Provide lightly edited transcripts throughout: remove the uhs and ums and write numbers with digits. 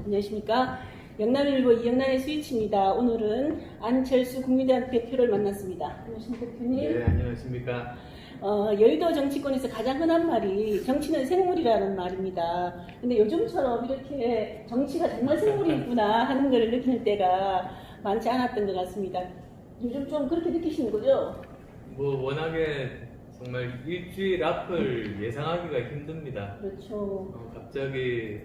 안녕하십니까. 영남일보 이영란의 스위치입니다. 오늘은 안철수 국민의당 대표를 만났습니다. 안녕하십니까, 대표님. 네, 안녕하십니까. 여의도 정치권에서 가장 흔한 말이 정치는 생물이라는 말입니다. 근데 요즘처럼 이렇게 정치가 정말 생물이구나 하는 걸 느끼는 때가 많지 않았던 것 같습니다. 요즘 좀 그렇게 느끼시는 거죠? 뭐 워낙에 정말 일주일 앞을 예상하기가 힘듭니다. 그렇죠. 갑자기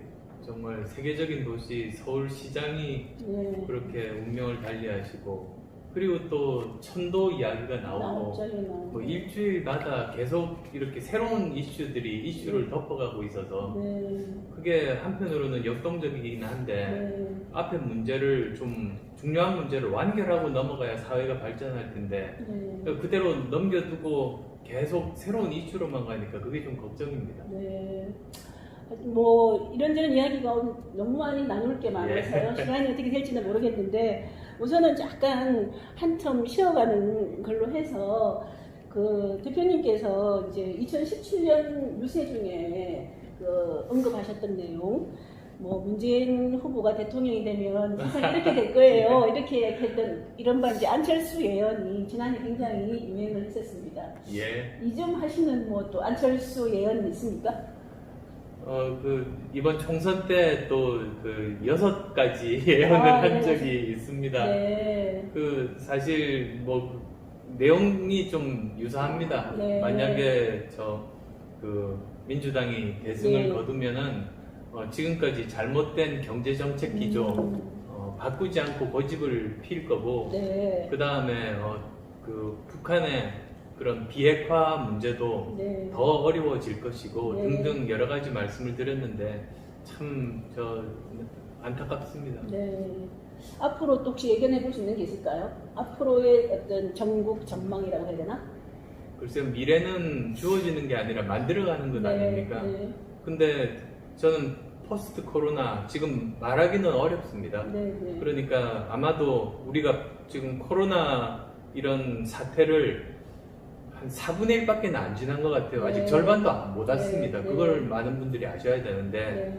정말 세계적인 도시 서울시장이 네. 그렇게 운명을 달리하시고, 그리고 또 천도 이야기가 나오고, 뭐 일주일마다 계속 이렇게 새로운 이슈를 덮어가고 있어서 네. 그게 한편으로는 역동적이긴 한데, 네. 앞에 문제를 좀 중요한 문제를 완결하고 넘어가야 사회가 발전할 텐데, 네. 그대로 넘겨두고 계속 새로운 이슈로만 가니까 그게 좀 걱정입니다. 네. 뭐 이런저런 이야기가 너무 많이 나눌 게 많아서요. 시간이 어떻게 될지는 모르겠는데, 우선은 약간 한텀 쉬어가는 걸로 해서 그 대표님께서 이제 2017년 유세 중에 그 언급하셨던 내용, 뭐 문재인 후보가 대통령이 되면 세상이 이렇게 될 거예요. 이렇게 했던 이른바 이제 안철수 예언이 지난해 굉장히 유행을 했었습니다. 예. 이좀 하시는 뭐 또 안철수 예언 있습니까? 이번 총선 때 또 그 6가지 예언을 한 적이 있습니다. 네. 사실 뭐 내용이 좀 유사합니다. 네. 만약에 민주당이 대승을 네. 거두면은 지금까지 잘못된 경제정책 기조 바꾸지 않고 고집을 필 거고, 네. 그 다음에 북한의 그런 비핵화 문제도 네. 더 어려워질 것이고 네. 등등 여러 가지 말씀을 드렸는데 참 안타깝습니다. 네. 앞으로 또 혹시 예견해 볼 수 있는 게 있을까요? 앞으로의 어떤 전국 전망이라고 해야 되나? 글쎄요, 미래는 주어지는 게 아니라 만들어가는 것 아닙니까? 네. 근데 저는 포스트 코로나 지금 말하기는 어렵습니다. 네. 네. 그러니까 아마도 우리가 지금 코로나 이런 사태를 한 4분의 1밖에 안 지난 것 같아요. 아직 네. 절반도 못 왔습니다. 네. 그걸 많은 분들이 아셔야 되는데, 네.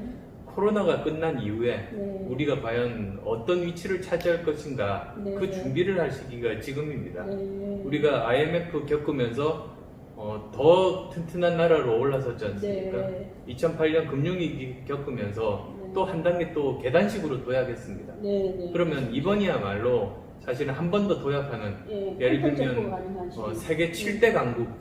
코로나가 끝난 이후에 네. 우리가 과연 어떤 위치를 차지할 것인가, 네. 그 준비를 할 시기가 지금입니다. 네. 우리가 IMF 겪으면서 더 튼튼한 나라로 올라섰지 않습니까? 네. 2008년 금융위기 겪으면서 네. 또 한 단계 또 계단식으로 도약했습니다. 네. 네. 그러면 이번이야말로 사실은 한 번 더 도약하는, 네. 예를 들면 가능하지. 세계 7대 강국에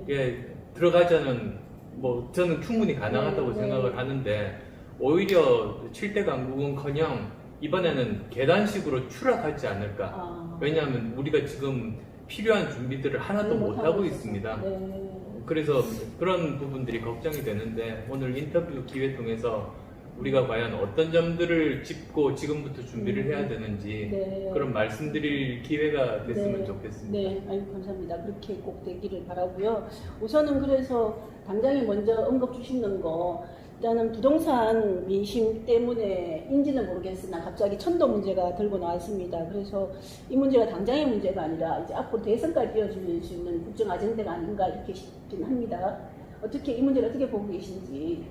네. 들어가자는, 뭐 저는 충분히 가능하다고 네. 생각을 하는데, 오히려 7대 강국은커녕 이번에는 계단식으로 추락하지 않을까. 왜냐하면 우리가 지금 필요한 준비들을 하나도 못하고 있습니다. 네. 그래서 그런 부분들이 걱정이 되는데, 오늘 인터뷰 기회 통해서 우리가 과연 어떤 점들을 짚고 지금부터 준비를 해야 되는지 네. 그런 말씀드릴 기회가 됐으면 네. 좋겠습니다. 네, 아유, 감사합니다. 그렇게 꼭 되기를 바라고요. 우선은 그래서 당장에 먼저 언급 주시는 거, 일단은 부동산 민심 때문에 인지는 모르겠으나 갑자기 천도 문제가 들고 나왔습니다. 그래서 이 문제가 당장의 문제가 아니라 이제 앞으로 대선까지 이어질 수 있는 국정 아젠다가 아닌가 이렇게 싶긴 합니다. 어떻게 이 문제를 어떻게 보고 계신지.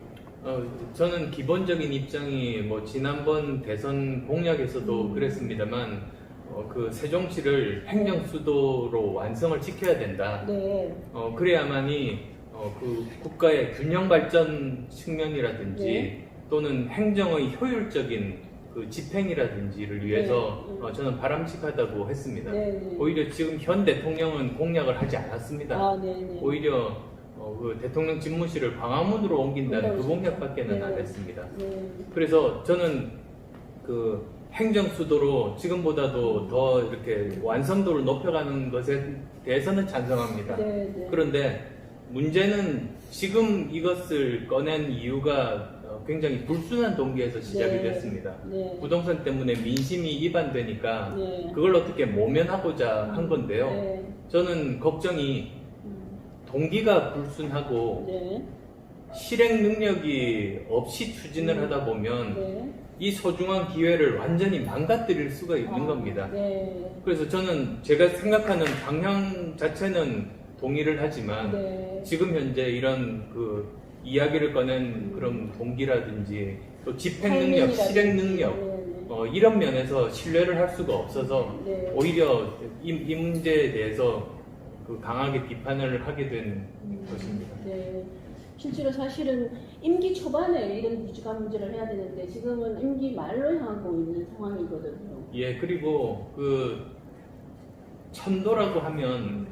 저는 기본적인 입장이 뭐 지난번 대선 공약에서도 그랬습니다만, 그 세종시를 행정 수도로 완성을 지켜야 된다. 네. 그래야만이 그 국가의 균형 발전 측면이라든지 네. 또는 행정의 효율적인 그 집행이라든지를 위해서 저는 바람직하다고 했습니다. 네. 오히려 지금 현 대통령은 공약을 하지 않았습니다. 네. 오히려 그 대통령 집무실을 광화문으로 옮긴다는 그 공약밖에는 안 했습니다. 네. 그래서 저는 그 행정 수도로 지금보다도 더 이렇게 완성도를 높여가는 것에 대해서는 찬성합니다. 네. 그런데 문제는 지금 이것을 꺼낸 이유가 굉장히 불순한 동기에서 시작이 됐습니다. 네. 부동산 때문에 민심이 이반되니까 네. 그걸 어떻게 모면하고자 한 건데요. 네. 저는 걱정이 동기가 불순하고 네. 실행 능력이 없이 추진을 하다 보면 네. 이 소중한 기회를 완전히 망가뜨릴 수가 있는 겁니다. 네. 그래서 저는 제가 생각하는 방향 자체는 동의를 하지만 네. 지금 현재 이런 그 이야기를 꺼낸 그런 동기라든지 또 집행 능력, 실행 능력 이런 면에서 신뢰를 할 수가 없어서 네. 오히려 이 문제에 대해서 그 강하게 비판을 하게 된 것입니다. 네. 실제로 사실은 임기 초반에 이런 위주감 문제를 해야 되는데 지금은 임기 말로 향하고 있는 상황이거든요. 예, 그리고 그 천도라고 하면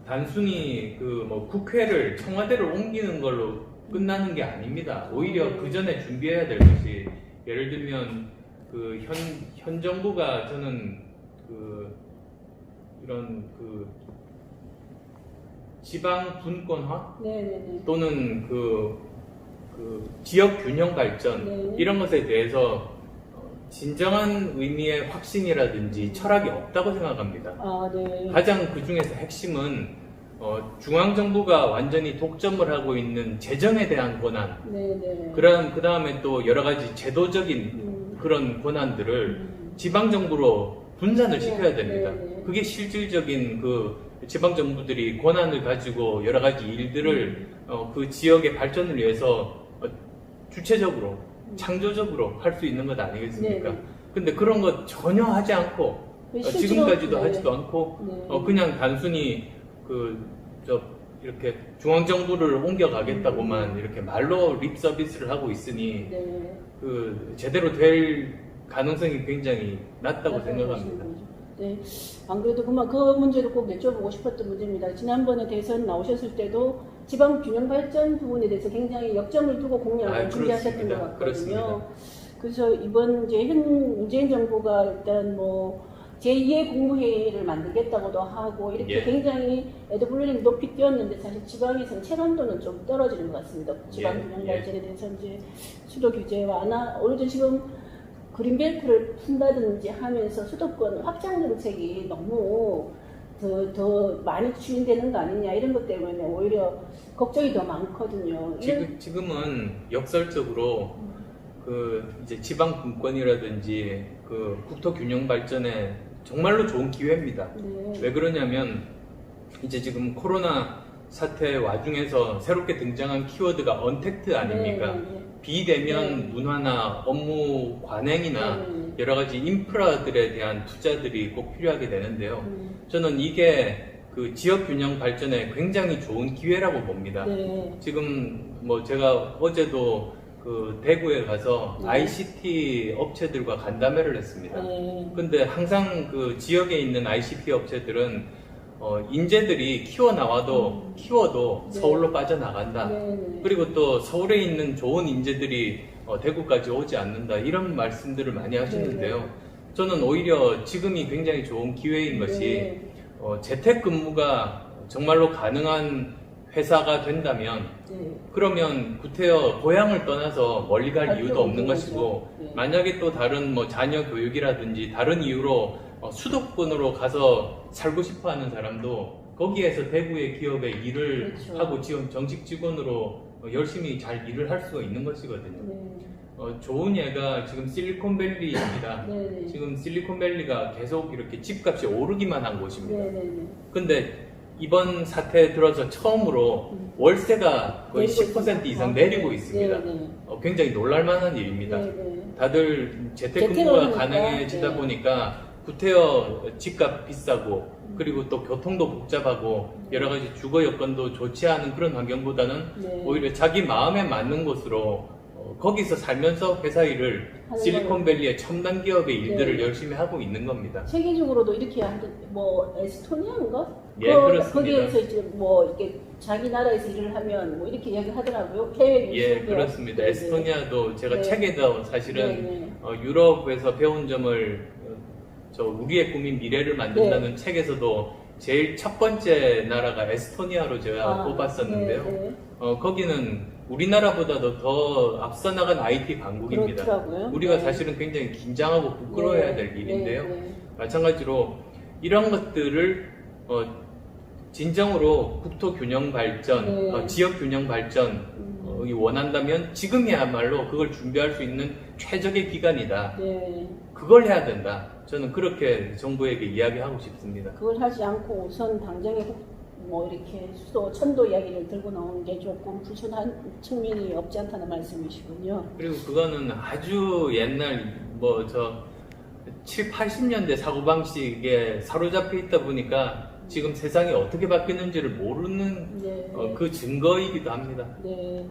단순히 그 뭐 국회를 청와대를 옮기는 걸로 끝나는 게 아닙니다. 오히려 그 전에 준비해야 될 것이 예를 들면 그 현 정부가 저는 그 이런 그 지방 분권화 네네네. 또는 그 지역 균형 발전 네. 이런 것에 대해서 진정한 의미의 확신이라든지 철학이 없다고 생각합니다. 아, 네. 가장 그 중에서 핵심은 중앙 정부가 완전히 독점을 하고 있는 재정에 대한 권한, 네네. 그 다음에 또 여러 가지 제도적인 그런 권한들을 지방 정부로 분산을 시켜야 됩니다. 네네. 그게 실질적인 그 지방 정부들이 권한을 가지고 여러 가지 일들을 그 지역의 발전을 위해서 주체적으로 창조적으로 할 수 있는 것 아니겠습니까? 네네. 근데 그런 것 전혀 하지 않고 실제로- 지금까지도 네. 하지도 않고 네. 그냥 단순히 이렇게 중앙 정부를 옮겨가겠다고만 이렇게 말로 립 서비스를 하고 있으니 네. 그 제대로 될 가능성이 굉장히 낮다고 생각합니다. 네. 안 그래도 그만 그 문제를 꼭 여쭤보고 싶었던 문제입니다. 지난번에 대선 나오셨을 때도 지방 균형 발전 부분에 대해서 굉장히 역점을 두고 공약을 준비하셨던 것 같거든요. 그렇습니다. 그래서 이번 이제 현 문재인 정부가 일단 뭐 제2의 국무회의를 만들겠다고도 하고 이렇게 예. 굉장히 에드블루링 높이 뛰었는데 사실 지방에서는 체감도는 좀 떨어지는 것 같습니다. 지방 예. 균형 예. 발전에 대해서 이제 수도 규제 완화, 오히려 지금 그린벨트를 푼다든지 하면서 수도권 확장 정책이 너무 더 많이 추진되는 거 아니냐 이런 것 때문에 오히려 걱정이 더 많거든요. 지금은 역설적으로 그 이제 지방 분권이라든지 그 국토 균형 발전에 정말로 좋은 기회입니다. 네. 왜 그러냐면 이제 지금 코로나 사태 와중에서 새롭게 등장한 키워드가 언택트 아닙니까? 네. 비대면 네. 문화나 업무 관행이나 네. 여러 가지 인프라들에 대한 투자들이 꼭 필요하게 되는데요. 네. 저는 이게 그 지역 균형 발전에 굉장히 좋은 기회라고 봅니다. 네. 지금 뭐 제가 어제도 그 대구에 가서 네. ICT 업체들과 간담회를 했습니다. 네. 근데 항상 그 지역에 있는 ICT 업체들은 인재들이 키워도 네. 서울로 빠져나간다. 네. 그리고 또 서울에 있는 좋은 인재들이 대구까지 오지 않는다. 이런 말씀들을 많이 하시는데요. 네. 저는 오히려 지금이 굉장히 좋은 기회인 것이 네. 재택근무가 정말로 가능한 회사가 된다면 네. 그러면 구태여 고향을 떠나서 멀리 갈 이유도 없는 것이고 네. 만약에 또 다른 뭐 자녀 교육이라든지 다른 이유로 수도권으로 가서 살고 싶어하는 사람도 거기에서 대구의 기업에 일을 그렇죠. 하고 지금 정식 직원으로 열심히 잘 일을 할 수가 있는 것이거든요. 네. 좋은 예가 지금 실리콘밸리입니다. 네. 지금 실리콘밸리가 계속 이렇게 집값이 오르기만 한 곳입니다. 네. 근데 이번 사태에 들어서 처음으로 월세가 거의 10% 이상 내리고 있습니다. 네. 굉장히 놀랄만한 일입니다. 네. 다들 재택근무가 재택근무니까, 가능해지다 네. 보니까 구태여 집값 비싸고 그리고 또 교통도 복잡하고 여러 가지 주거 여건도 좋지 않은 그런 환경보다는 네. 오히려 자기 마음에 맞는 곳으로 거기서 살면서 회사 일을 하는 실리콘밸리의 첨단 기업의 일들을 네. 열심히 하고 있는 겁니다. 세계적으로도 이렇게 뭐 에스토니아인가? 예, 그렇습니다. 거기에서 이제 뭐 이렇게 자기 나라에서 일을 하면 뭐 이렇게 이야기하더라고요. 해외 예, 유수비어. 그렇습니다. 네, 에스토니아도 제가 네. 책에도 사실은 네. 유럽에서 배운 점을 저 우리의 꿈인 미래를 만든다는 책에서도 제일 첫 번째 나라가 에스토니아로 제가 꼽았었는데요. 네. 거기는 우리나라보다도 더 앞서 나간 IT 강국입니다. 그렇더라고요. 우리가 네. 사실은 굉장히 긴장하고 부끄러워해야 될 일인데요. 네. 마찬가지로 이런 것들을 진정으로 국토 균형 발전, 네. 지역 균형 발전 이 원한다면 지금이야말로 그걸 준비할 수 있는 최적의 기간이다. 네. 그걸 해야 된다. 저는 그렇게 정부에게 이야기하고 싶습니다. 그걸 하지 않고 우선 당장의 뭐 이렇게 수도 천도 이야기를 들고 나오는 게 조금 불편한 측면이 없지 않다는 말씀이시군요. 그리고 그거는 아주 옛날 뭐 저 7, 80년대 사고방식에 사로잡혀 있다 보니까 지금 세상이 어떻게 바뀌는지를 모르는 네. 그 증거이기도 합니다. 네.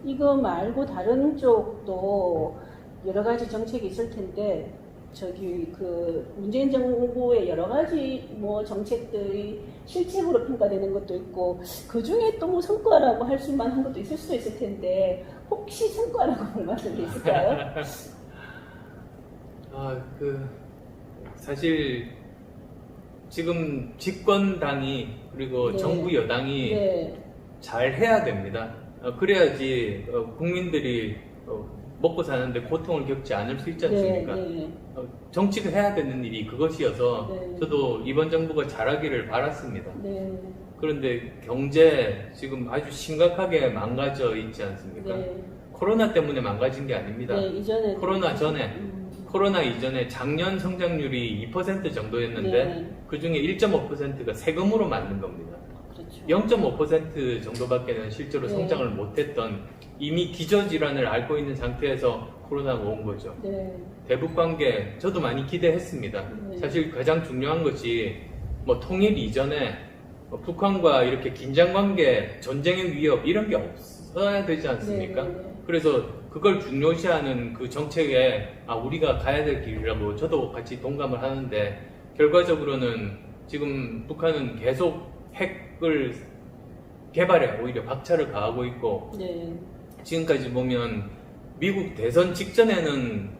이거 말고 다른 쪽도 여러 가지 정책이 있을 텐데 저기 그 문재인 정부의 여러 가지 뭐 정책들이 실책으로 평가되는 것도 있고 그 중에 또 뭐 성과라고 할 수만한 것도 있을 수도 있을 텐데 혹시 성과라고 볼 만한 게 있을까요? 사실 지금 집권당이 그리고 네. 정부 여당이 네. 잘 해야 됩니다. 그래야지 국민들이 먹고 사는데 고통을 겪지 않을 수 있지 않습니까? 네, 네. 정치가 해야 되는 일이 그것이어서 네. 저도 이번 정부가 잘하기를 바랐습니다. 네. 그런데 경제 지금 아주 심각하게 망가져 있지 않습니까? 네. 코로나 때문에 망가진 게 아닙니다. 네, 이전에 코로나 전에 코로나 이전에 작년 성장률이 2% 정도였는데 네. 그 중에 1.5%가 세금으로 만든 겁니다. 그렇죠. 0.5% 정도밖에는 실제로 네. 성장을 못했던 이미 기저질환을 앓고 있는 상태에서 코로나가 온 거죠. 네. 대북 관계 저도 많이 기대했습니다. 네. 사실 가장 중요한 것이 뭐 통일 이전에 북한과 이렇게 긴장 관계, 전쟁의 위협 이런 게 없어야 되지 않습니까? 네. 그래서 그걸 중요시하는 그 정책에 우리가 가야 될 길이라고 저도 같이 동감을 하는데 결과적으로는 지금 북한은 계속 핵을 개발에 오히려 박차를 가하고 있고 네. 지금까지 보면 미국 대선 직전에는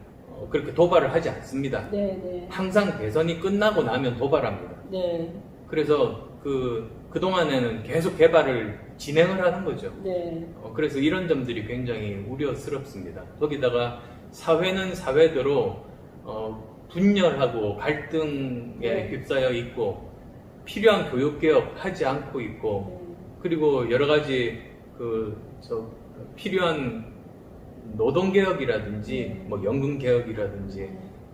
그렇게 도발을 하지 않습니다. 네. 네. 항상 대선이 끝나고 나면 도발합니다. 네. 그래서 그동안에는 계속 개발을 진행을 하는 거죠. 네. 그래서 이런 점들이 굉장히 우려스럽습니다. 거기다가 사회는 사회대로 분열하고 갈등에 네. 휩싸여 있고 필요한 교육개혁 하지 않고 있고 네. 그리고 여러 가지 필요한 노동개혁이라든지 뭐 연금개혁이라든지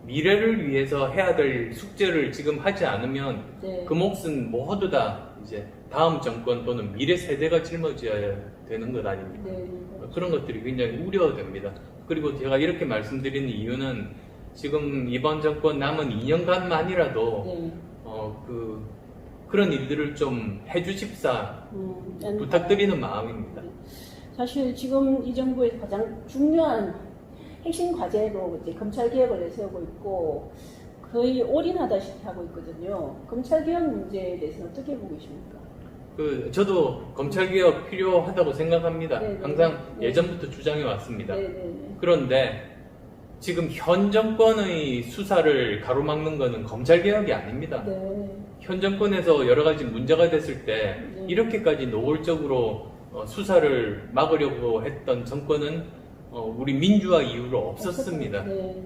미래를 위해서 해야 될 숙제를 지금 하지 않으면 네. 그 몫은 모두 다 이제 다음 정권 또는 미래 세대가 짊어져야 되는 것 아닙니까? 네. 그런 것들이 굉장히 우려됩니다. 그리고 제가 이렇게 말씀드리는 이유는 지금 이번 정권 남은 2년간만이라도 네. 그런 일들을 좀 해주십사 부탁드리는 마음입니다. 사실 지금 이 정부에서 가장 중요한 핵심 과제로 이제 검찰 개혁을 내세우고 있고 거의 올인하다시피 하고 있거든요. 검찰 개혁 문제에 대해서는 어떻게 보고 계십니까? 저도 검찰 개혁 필요하다고 생각합니다. 네네. 항상 네. 예전부터 주장해 왔습니다. 네네. 그런데 지금 현 정권의 수사를 가로막는 것은 검찰 개혁이 아닙니다. 네. 현 정권에서 여러 가지 문제가 됐을 때 네. 이렇게까지 노골적으로 수사를 막으려고 했던 정권은 우리 민주화 이후로 없었습니다. 네.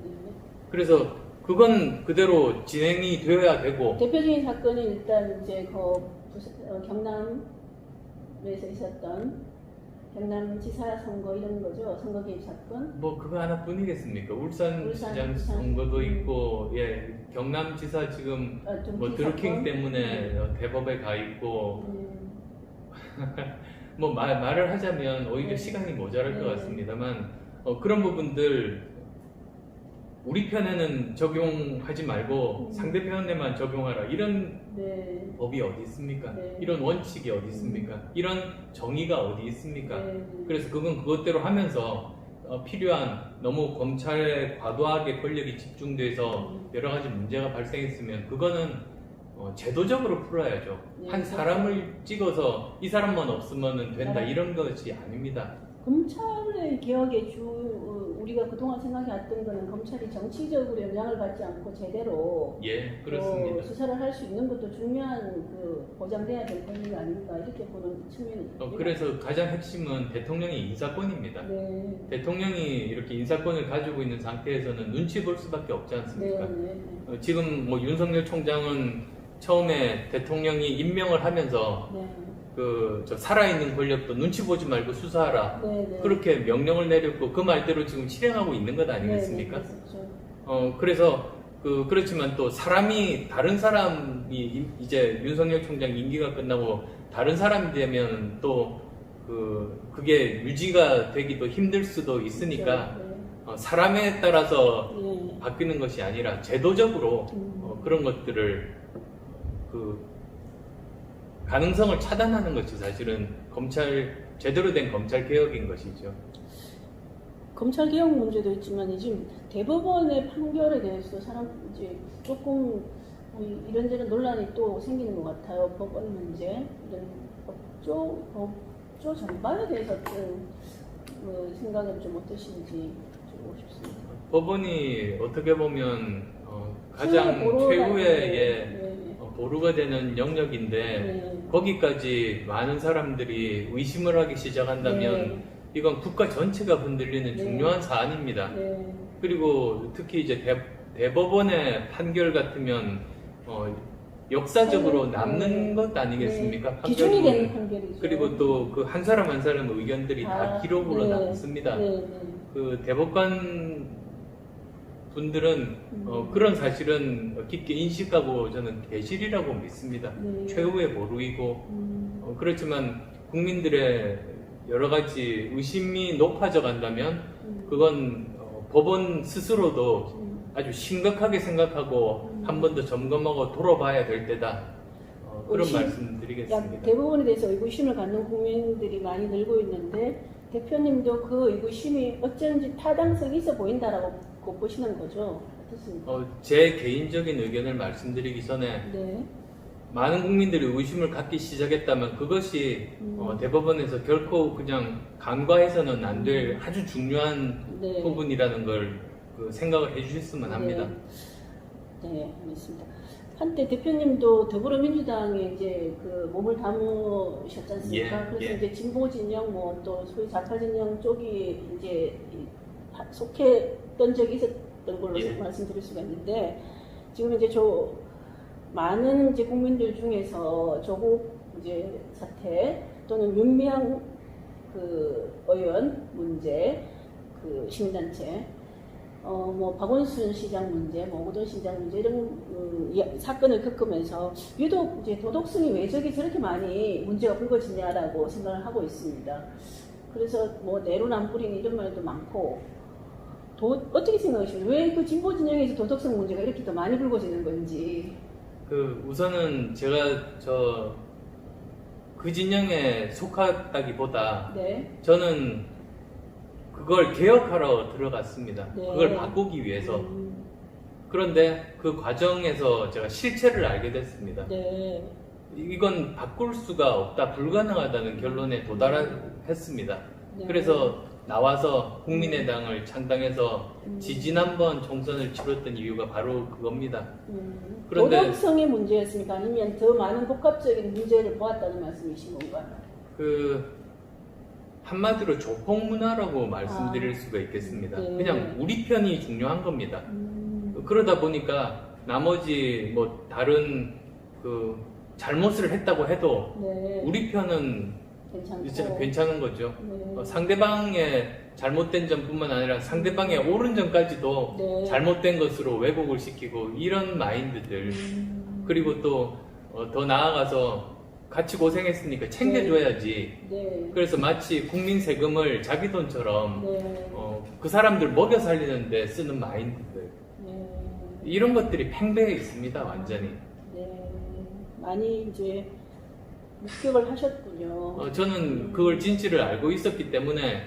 그래서 그건 그대로 진행이 되어야 되고 대표적인 사건이 일단 이제 경남에서 있었던 경남지사 선거 이런 거죠. 선거 개입 사건. 뭐 그거 하나뿐이겠습니까? 울산시장 울산 선거도 시장. 있고 경남지사 지금 뭐 좀 드루킹 사건. 때문에 대법에 가 있고 뭐 말을 하자면 오히려 네. 시간이 모자랄 것 네. 같습니다만 그런 부분들 우리 편에는 적용하지 말고 상대편에만 적용하라 이런 네. 법이 어디 있습니까? 네. 이런 원칙이 어디 있습니까? 이런 정의가 어디 있습니까? 네. 그래서 그건 그것대로 하면서 필요한 너무 검찰에 과도하게 권력이 집중돼서 여러 가지 문제가 발생했으면 그거는 제도적으로 풀어야죠. 네, 한 사람을 찍어서 이 사람만 없으면 된다 이런 것이 아닙니다. 검찰의 개혁의 우리가 그동안 생각해왔던 거는 검찰이 정치적으로 영향을 받지 않고 제대로 그렇습니다. 수사를 할 수 있는 것도 중요한 보장돼야 될 권리가 아닌가 이렇게 보는 측면이 있습니다. 그래서 가장 핵심은 대통령의 인사권입니다. 네. 대통령이 이렇게 인사권을 가지고 있는 상태에서는 눈치 볼 수밖에 없지 않습니까? 네. 지금 뭐 윤석열 총장은 처음에 대통령이 임명을 하면서 네. 살아있는 권력도 눈치 보지 말고 수사하라. 네. 그렇게 명령을 내렸고 그 말대로 지금 실행하고 있는 것 아니겠습니까? 네. 그렇죠. 그래서 그렇지만 또 다른 사람이 이제 윤석열 총장 임기가 끝나고 다른 사람이 되면 또 그게 유지가 되기도 힘들 수도 있으니까 사람에 따라서 바뀌는 것이 아니라 제도적으로 그런 것들을 가능성을 차단하는 것이 사실은 제대로 된 검찰 개혁인 것이죠. 검찰 개혁 문제도 있지만 지금 대법원의 판결에 대해서 이제 조금 이런저런 논란이 또 생기는 것 같아요. 법원 문제, 이런 법조 전반에 대해서 생각은 좀 어떠신지 듣고 싶습니다. 법원이 어떻게 보면 가장 최후의 보루가 되는 영역인데 거기까지 많은 사람들이 의심을 하기 시작한다면 이건 국가 전체가 흔들리는 중요한 사안입니다. 그리고 특히 이제 대법원의 판결 같으면 역사적으로 남는 것 아니겠습니까? 기준이 되는 판결이죠. 그리고 또 그 한 사람 한 사람의 의견들이 다 기록으로 남습니다. 그 대법관 분들은 그런 사실은 깊게 인식하고 저는 계시리라고 믿습니다. 최후의 보루이고 그렇지만 국민들의 여러 가지 의심이 높아져 간다면 그건 법원 스스로도 아주 심각하게 생각하고 한 번 더 점검하고 돌아봐야 될 때다. 그런 말씀 드리겠습니다. 대부분에 대해서 의구심을 갖는 국민들이 많이 늘고 있는데 대표님도 그 의구심이 어쩐지 타당성이 있어 보인다라고 보시는 거죠? 어떻습니까? 제 개인적인 의견을 말씀드리기 전에 많은 국민들이 의심을 갖기 시작했다면 그것이 대법원에서 결코 그냥 간과해서는 안 될 아주 중요한 부분이라는 걸 생각을 해주셨으면 합니다. 네, 알겠습니다. 한때 대표님도 더불어민주당에 이제 몸을 담으셨지 않습니까? 그래서 이제 진보 진영 또 소위 좌파 진영 쪽이 이제 속했던 적이 있었던 걸로 말씀드릴 수가 있는데 지금 이제 많은 이제 국민들 중에서 조국 이제 사태 또는 윤미향 의원 문제, 시민단체, 박원순 시장 문제, 오거돈 시장 문제 이런 사건을 겪으면서 유독 이제 도덕성이 왜 저렇게 많이 문제가 불거지냐라고 생각을 하고 있습니다. 그래서 내로남불인 이런 말도 많고 어떻게 생각하십니까? 왜 그 진보 진영에서 도덕성 문제가 이렇게 더 많이 불거지는 건지. 우선은 제가 그 진영에 속하다기보다 저는 그걸 개혁하러 들어갔습니다. 그걸 바꾸기 위해서. 그런데 그 과정에서 제가 실체를 알게 됐습니다. 이건 바꿀 수가 없다, 불가능하다는 결론에 도달했습니다. 그래서 나와서 국민의당을 창당해서 지지난번 총선을 치렀던 이유가 바로 그겁니다. 그런데 도덕성의 문제였습니까? 아니면 더 많은 복합적인 문제를 보았다는 말씀이신 건가요? 한마디로 조폭문화라고 말씀드릴 수가 있겠습니다. 그냥 우리 편이 중요한 겁니다. 그러다 보니까 나머지 다른 잘못을 했다고 해도 우리 편은 괜찮은 거죠. 상대방의 잘못된 점뿐만 아니라 상대방의 옳은 점까지도 잘못된 것으로 왜곡을 시키고 이런 마인드들. 그리고 또 더 나아가서 같이 고생했으니까 챙겨줘야지. 그래서 마치 국민 세금을 자기 돈처럼 그 사람들 먹여 살리는데 쓰는 마인드들. 이런 것들이 팽배해 있습니다, 완전히. 많이 이제 목격을 하셨군요. 저는 그걸 진실을 알고 있었기 때문에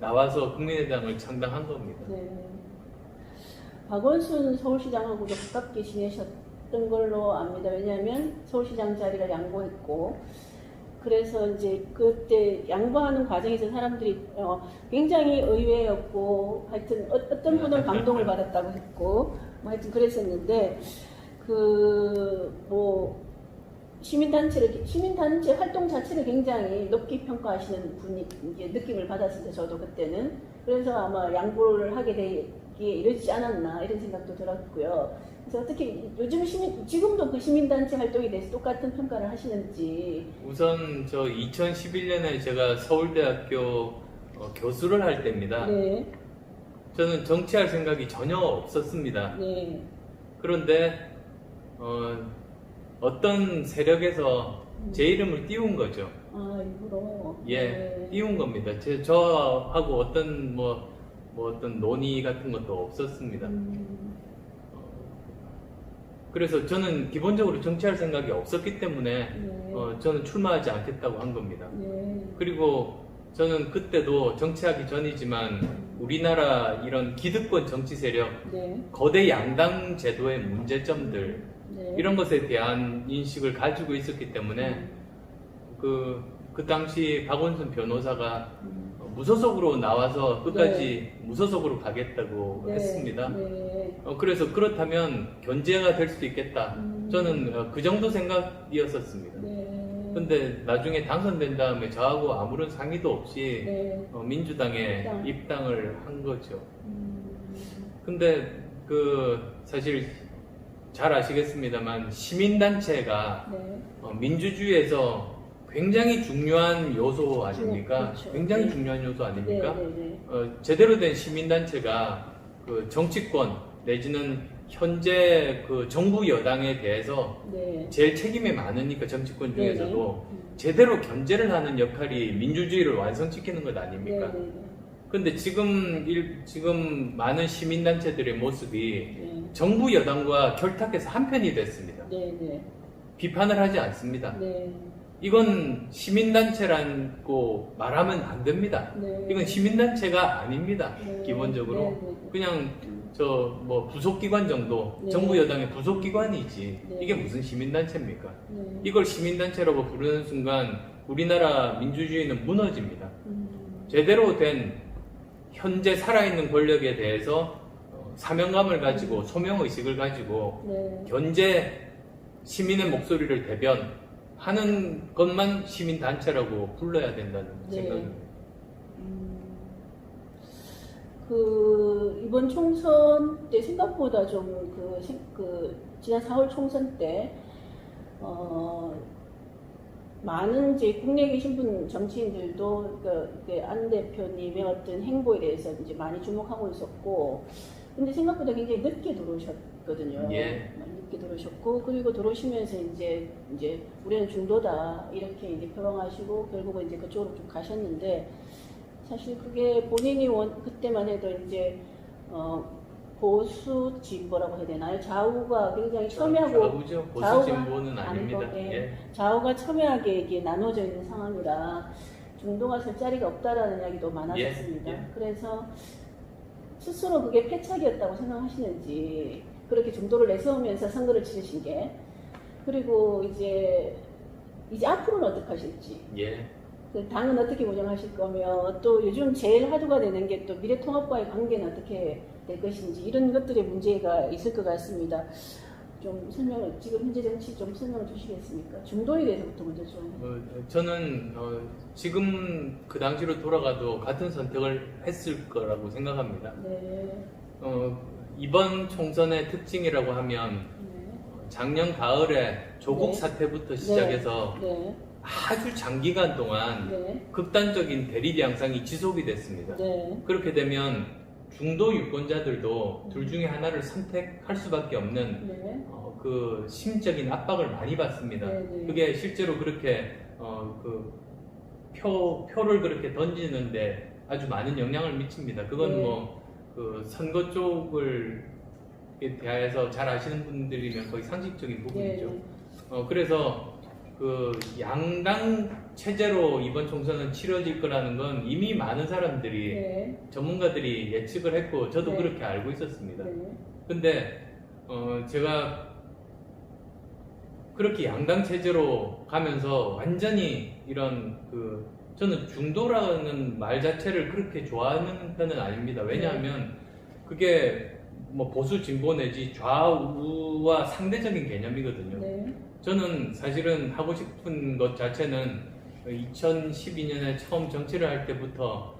나와서 국민의당을 창당한 겁니다. 박원순 서울시장하고도 가깝게 지내셨던 걸로 압니다. 왜냐하면 서울시장 자리를 양보했고, 그래서 이제 그때 양보하는 과정에서 사람들이 굉장히 의외였고, 하여튼 어떤 분은 감동을 받았다고 했고, 하여튼 그랬었는데, 시민단체 활동 자체를 굉장히 높게 평가하시는 분이 이제 느낌을 받았습니다. 저도 그때는. 그래서 아마 양보를 하게 되기에 이러지 않았나 이런 생각도 들었고요. 그래서 어떻게 요즘 지금도 그 시민단체 활동에 대해서 똑같은 평가를 하시는지. 우선 2011년에 제가 서울대학교 교수를 할 때입니다. 저는 정치할 생각이 전혀 없었습니다. 네. 그런데 어떤 세력에서 제 이름을 띄운 거죠. 아, 일부러. 예, 네. 띄운 겁니다. 저하고 어떤 어떤 논의 같은 것도 없었습니다. 그래서 저는 기본적으로 정치할 생각이 없었기 때문에 네. 저는 출마하지 않겠다고 한 겁니다. 네. 그리고 저는 그때도 정치하기 전이지만 우리나라 이런 기득권 정치 세력, 네. 거대 양당 제도의 문제점들 네. 이런 것에 대한 인식을 가지고 있었기 때문에 그 당시 박원순 변호사가 무소속으로 나와서 끝까지 무소속으로 가겠다고 네. 했습니다. 네. 그래서 그렇다면 견제가 될 수도 있겠다. 저는 그 정도 생각이었었습니다. 네. 근데 나중에 당선된 다음에 저하고 아무런 상의도 없이 네. 민주당에 입당을 한 거죠. 음. 근데 사실 잘 아시겠습니다만 시민단체가 네. 민주주의에서 굉장히 중요한 요소 아닙니까? 그렇죠. 굉장히 네. 중요한 요소 아닙니까? 네. 네. 네. 제대로 된 시민단체가 그 정치권 내지는 현재 그 정부 여당에 대해서 네. 제일 책임이 많으니까 정치권 중에서도 네. 제대로 견제를 하는 역할이 민주주의를 완성시키는 것 아닙니까? 네. 네. 근데 지금 많은 시민단체들의 모습이 네. 정부 여당과 결탁해서 한편이 됐습니다. 네. 네. 비판을 하지 않습니다. 네. 이건 시민단체라고 말하면 안 됩니다. 네. 이건 시민단체가 아닙니다. 네. 기본적으로. 네. 네. 그냥 부속기관 정도, 네. 정부 여당의 부속기관이지. 네. 이게 무슨 시민단체입니까? 네. 이걸 시민단체라고 부르는 순간 우리나라 민주주의는 무너집니다. 제대로 된 현재 살아있는 권력에 대해서 사명감을 가지고 소명의식을 가지고 네. 견제 시민의 목소리를 대변하는 것만 시민단체라고 불러야 된다는 네. 생각입니다. 이번 총선 때 생각보다 좀 지난 4월 총선 때 많은 이제 국내에 계신 분 정치인들도 안 대표님의 어떤 행보에 대해서 이제 많이 주목하고 있었고, 근데 생각보다 굉장히 늦게 들어오셨거든요. 예. 많이 늦게 들어오셨고, 그리고 들어오시면서 이제 우리는 중도다 이렇게 이제 표방하시고 결국은 이제 그쪽으로 좀 가셨는데, 사실 그게 본인이 그때만 해도 이제 보수 진보라고 해야 되나요? 좌우가 굉장히 첨예하고 좌우죠. 보수 진보는 아닙니다. 예. 좌우가 첨예하게 이게 나눠져 있는 상황이라 중도가 설 자리가 없다라는 이야기도 많았었습니다. 예. 그래서 스스로 그게 패착이었다고 생각하시는지, 그렇게 중도를 내세우면서 선거를 치르신 게, 그리고 이제 앞으로는 어떻게 하실지, 예. 그 당은 어떻게 운영하실 거며, 또 요즘 제일 화두가 되는 게 또 미래통합과의 관계는 어떻게 될 것인지, 이런 것들의 문제가 있을 것 같습니다. 좀 지금 현재 정치 좀 설명을 주시겠습니까? 중도에 대해서부터 먼저 좀. 저는 지금 그 당시로 돌아가도 같은 선택을 했을 거라고 생각합니다. 네. 이번 총선의 특징이라고 하면 네. 작년 가을에 조국 네. 사태부터 시작해서 네. 아주 장기간 동안 네. 극단적인 대립 양상이 지속이 됐습니다. 네. 그렇게 되면 중도 유권자들도 둘 중에 하나를 선택할 수밖에 없는 네. 그 심적인 압박을 많이 받습니다. 네. 그게 실제로 그렇게 표를 그렇게 던지는데 아주 많은 영향을 미칩니다. 그건 네. 그 선거 쪽을 대하여서 잘 아시는 분들이면 거의 상식적인 부분이죠. 네. 그래서 그 양당 체제로 이번 총선은 치러질 거라는 건 이미 많은 사람들이 네. 전문가들이 예측을 했고 저도 네. 그렇게 알고 있었습니다. 네. 근데 제가 그렇게 양당 체제로 가면서 완전히 이런 저는 중도라는 말 자체를 그렇게 좋아하는 편은 아닙니다. 왜냐하면 그게 뭐 보수 진보 내지 좌우와 상대적인 개념이거든요. 네. 저는 사실은 하고 싶은 것 자체는 2012년에 처음 정치를 할 때부터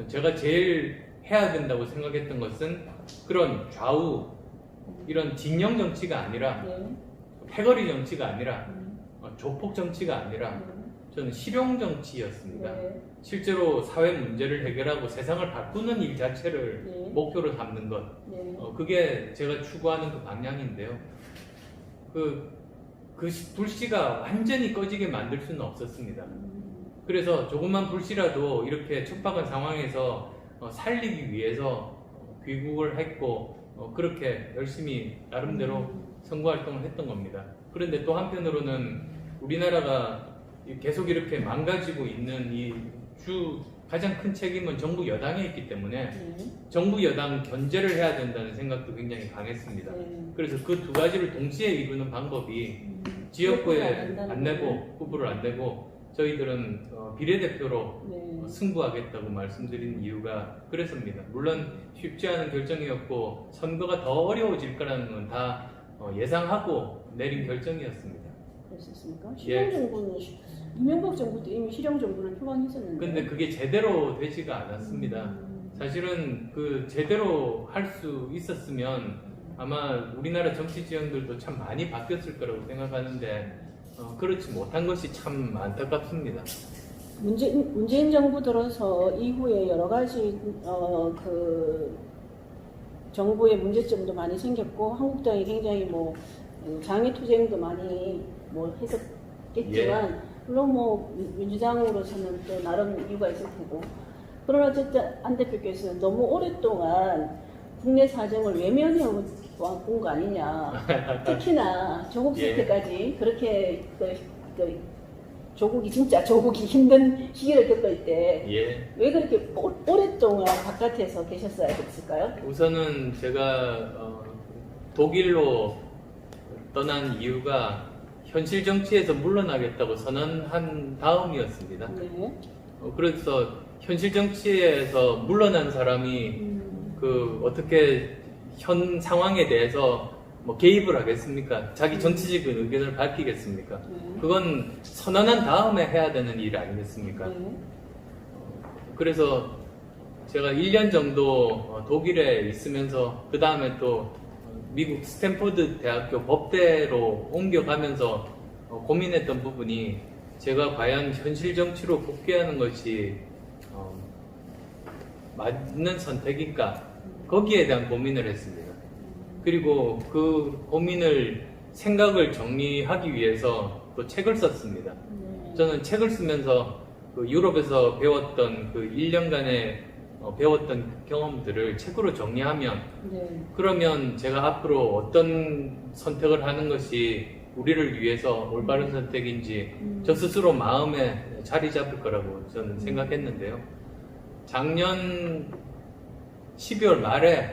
제가 제일 해야 된다고 생각했던 것은 그런 좌우, 이런 진영 정치가 아니라 네. 패거리 정치가 아니라 조폭 정치가 아니라 저는 실용 정치였습니다. 네. 실제로 사회 문제를 해결하고 세상을 바꾸는 일 자체를 네. 목표로 삼는 것. 네. 그게 제가 추구하는 그 방향인데요. 그 불씨가 완전히 꺼지게 만들 수는 없었습니다. 그래서 조그만 불씨라도 이렇게 촉박한 상황에서 살리기 위해서 귀국을 했고 그렇게 열심히 나름대로 선거활동을 했던 겁니다. 그런데 또 한편으로는 우리나라가 계속 이렇게 망가지고 있는 가장 큰 책임은 정부 여당에 있기 때문에 정부 여당 견제를 해야 된다는 생각도 굉장히 강했습니다. 그래서 그 두 가지를 동시에 이루는 방법이 지역구에 안 내고 후보를 안 내고 저희들은 비례대표로 승부하겠다고 말씀드린 이유가 그래서입니다. 물론 쉽지 않은 결정이었고 선거가 더 어려워질 거라는 건 다 예상하고 내린 결정이었습니다. 그랬었습니까? 실용정부는 이명박 정부도 이미 실용정부를 표방했었는데. 근데 그게 제대로 되지가 않았습니다. 사실은 그 제대로 할 수 있었으면 아마 우리나라 정치 지형들도 참 많이 바뀌었을 거라고 생각하는데 그렇지 못한 것이 참 안타깝습니다. 문재인 정부 들어서 이후에 여러 가지 그 정부의 문제점도 많이 생겼고 한국당이 굉장히 뭐 장애투쟁도 많이 뭐 했었겠지만 물론 뭐 민주당으로서는 또 나름 이유가 있을 테고 그러나 어쨌든 안 대표께서는 너무 오랫동안 국내 사정을 외면해 온 거 아니냐. 특히나 조국 사태까지 그렇게 조국이 힘든 시기를 겪을 때 왜 그렇게 오랫동안 바깥에서 계셨어야 됐을까요? 우선은 제가 독일로 떠난 이유가 현실 정치에서 물러나겠다고 선언한 다음이었습니다. 그래서 현실 정치에서 물러난 사람이 어떻게 현 상황에 대해서 뭐 개입을 하겠습니까? 자기 정치적인 의견을 밝히겠습니까? 그건 선언한 다음에 해야 되는 일 아니겠습니까? 그래서 제가 1년 정도 독일에 있으면서 그 다음에 또 미국 스탠포드 대학교 법대로 옮겨가면서 고민했던 부분이 제가 과연 현실 정치로 복귀하는 것이 맞는 선택일까? 거기에 대한 고민을 했습니다. 그리고 그 생각을 정리하기 위해서 또 책을 썼습니다. 저는 책을 쓰면서 유럽에서 배웠던 1년간의 배웠던 경험들을 책으로 정리하면 그러면 제가 앞으로 어떤 선택을 하는 것이 우리를 위해서 올바른 선택인지 저 스스로 마음에 자리 잡을 거라고 저는 생각했는데요. 작년 12월 말에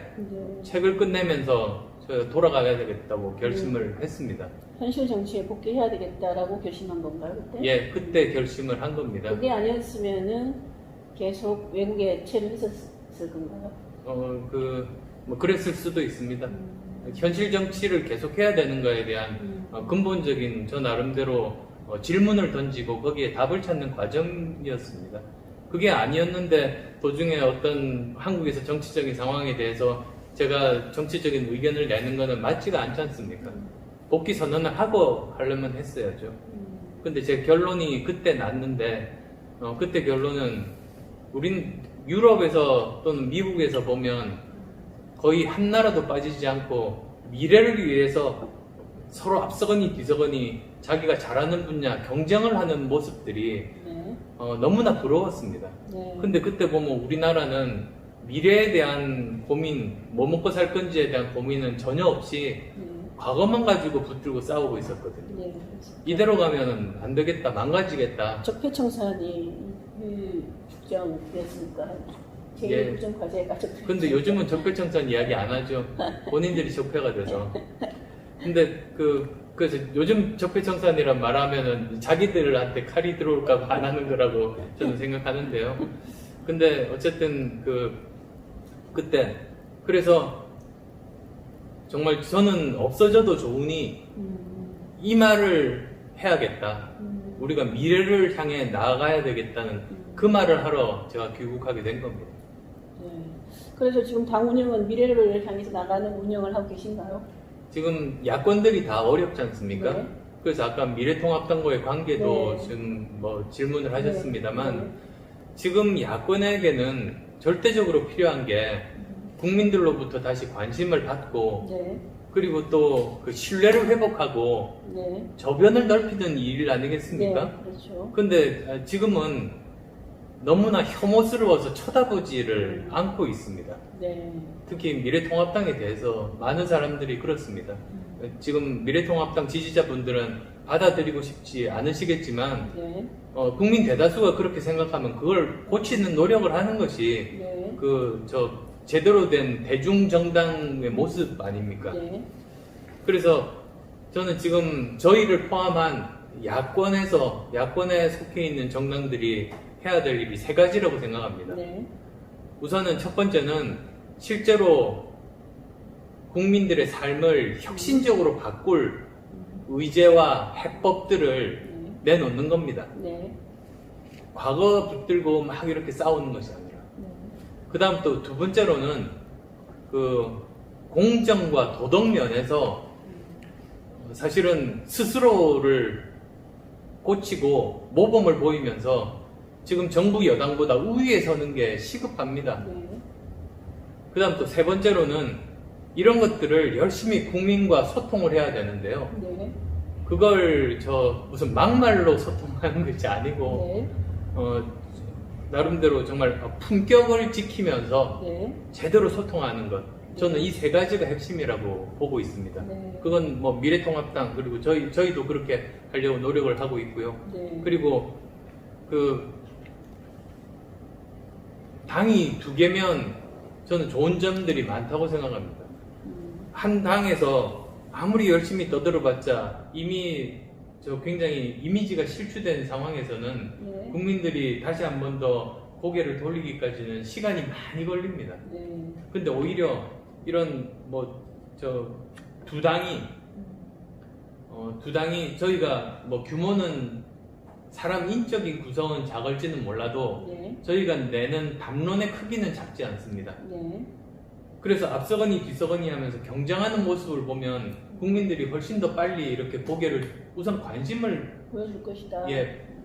책을 끝내면서 돌아가야 되겠다고 결심을 했습니다. 현실 정치에 복귀해야 되겠다라고 결심한 건가요, 그때? 예, 그때 결심을 한 겁니다. 그게 아니었으면은 계속 외국에 체를 했었을 건가요? 뭐 그랬을 수도 있습니다. 현실 정치를 계속 해야 되는 거에 대한 근본적인 저 나름대로 질문을 던지고 거기에 답을 찾는 과정이었습니다. 그게 아니었는데 도중에 어떤 한국에서 정치적인 상황에 대해서 제가 정치적인 의견을 내는 거는 맞지가 않지 않습니까? 복귀 선언을 하고 하려면 했어야죠. 근데 제 결론이 그때 났는데 그때 결론은 우린 유럽에서 또는 미국에서 보면 거의 한 나라도 빠지지 않고 미래를 위해서 서로 앞서거니 뒤서거니 자기가 잘하는 분야 경쟁을 하는 모습들이 너무나 부러웠습니다. 근데 그때 보면 우리나라는 미래에 대한 고민, 뭐 먹고 살 건지에 대한 고민은 전혀 없이 과거만 가지고 붙들고 싸우고 있었거든요. 이대로 가면 안 되겠다, 망가지겠다. 적폐청산이 규정됐으니까 제일 규정 과제가 적폐청산. 근데 요즘은 적폐청산 이야기 안 하죠. 본인들이 적폐가 돼서. 근데 그래서 요즘 적폐청산이란 말하면은 자기들한테 칼이 들어올까봐 안 하는 거라고 저는 생각하는데요. 근데 어쨌든 그때 그래서 정말 저는 없어져도 좋으니 이 말을 해야겠다. 우리가 미래를 향해 나아가야 되겠다는 그 말을 하러 제가 귀국하게 된 겁니다. 그래서 지금 당 운영은 미래를 향해서 나가는 운영을 하고 계신가요? 지금 야권들이 다 어렵지 않습니까? 그래서 아까 미래통합당과의 관계도 네. 지금 뭐 질문을 하셨습니다만 네. 지금 야권에게는 절대적으로 필요한 게 국민들로부터 다시 관심을 받고 네. 그리고 또 그 신뢰를 회복하고 네. 저변을 넓히는 일 아니겠습니까? 네. 그렇죠. 근데 지금은 너무나 혐오스러워서 쳐다보지를 않고 있습니다. 네. 특히 미래통합당에 대해서 많은 사람들이 그렇습니다. 지금 미래통합당 지지자분들은 받아들이고 싶지 않으시겠지만 네. 국민 대다수가 그렇게 생각하면 그걸 고치는 노력을 하는 것이 네. 제대로 된 대중정당의 모습 아닙니까? 네. 그래서 저는 지금 저희를 포함한 야권에 속해 있는 정당들이 해야 될 일이 세 가지라고 생각합니다. 네. 우선은 첫 번째는 실제로 국민들의 삶을 혁신적으로 바꿀 의제와 해법들을 내놓는 겁니다. 네. 과거 붙들고 막 이렇게 싸우는 것이 아니라. 네. 그 다음 또 두 번째로는 그 공정과 도덕 면에서 사실은 스스로를 고치고 모범을 보이면서 지금 정부 여당보다 우위에 서는 게 시급합니다. 네. 그 다음 또 세 번째로는 이런 것들을 열심히 국민과 소통을 해야 되는데요. 네. 그걸 무슨 막말로 소통하는 것이 아니고 네. 나름대로 정말 품격을 지키면서 네. 제대로 소통하는 것. 저는 이 세 가지가 핵심이라고 보고 있습니다. 네. 그건 뭐 미래통합당 그리고 저희도 그렇게 하려고 노력을 하고 있고요. 네. 그리고 당이 두 개면 저는 좋은 점들이 많다고 생각합니다. 한 당에서 아무리 열심히 떠들어봤자 이미 굉장히 이미지가 실추된 상황에서는 네. 국민들이 다시 한 번 더 고개를 돌리기까지는 시간이 많이 걸립니다. 네. 근데 오히려 이런 두 당이 저희가 뭐 규모는 사람 인적인 구성은 작을지는 몰라도 네. 저희가 내는 담론의 크기는 작지 않습니다. 네. 그래서 앞서거니 뒤서거니 하면서 경쟁하는 모습을 보면 국민들이 훨씬 더 빨리 이렇게 고개를 우선 관심을 보여줄 것이다.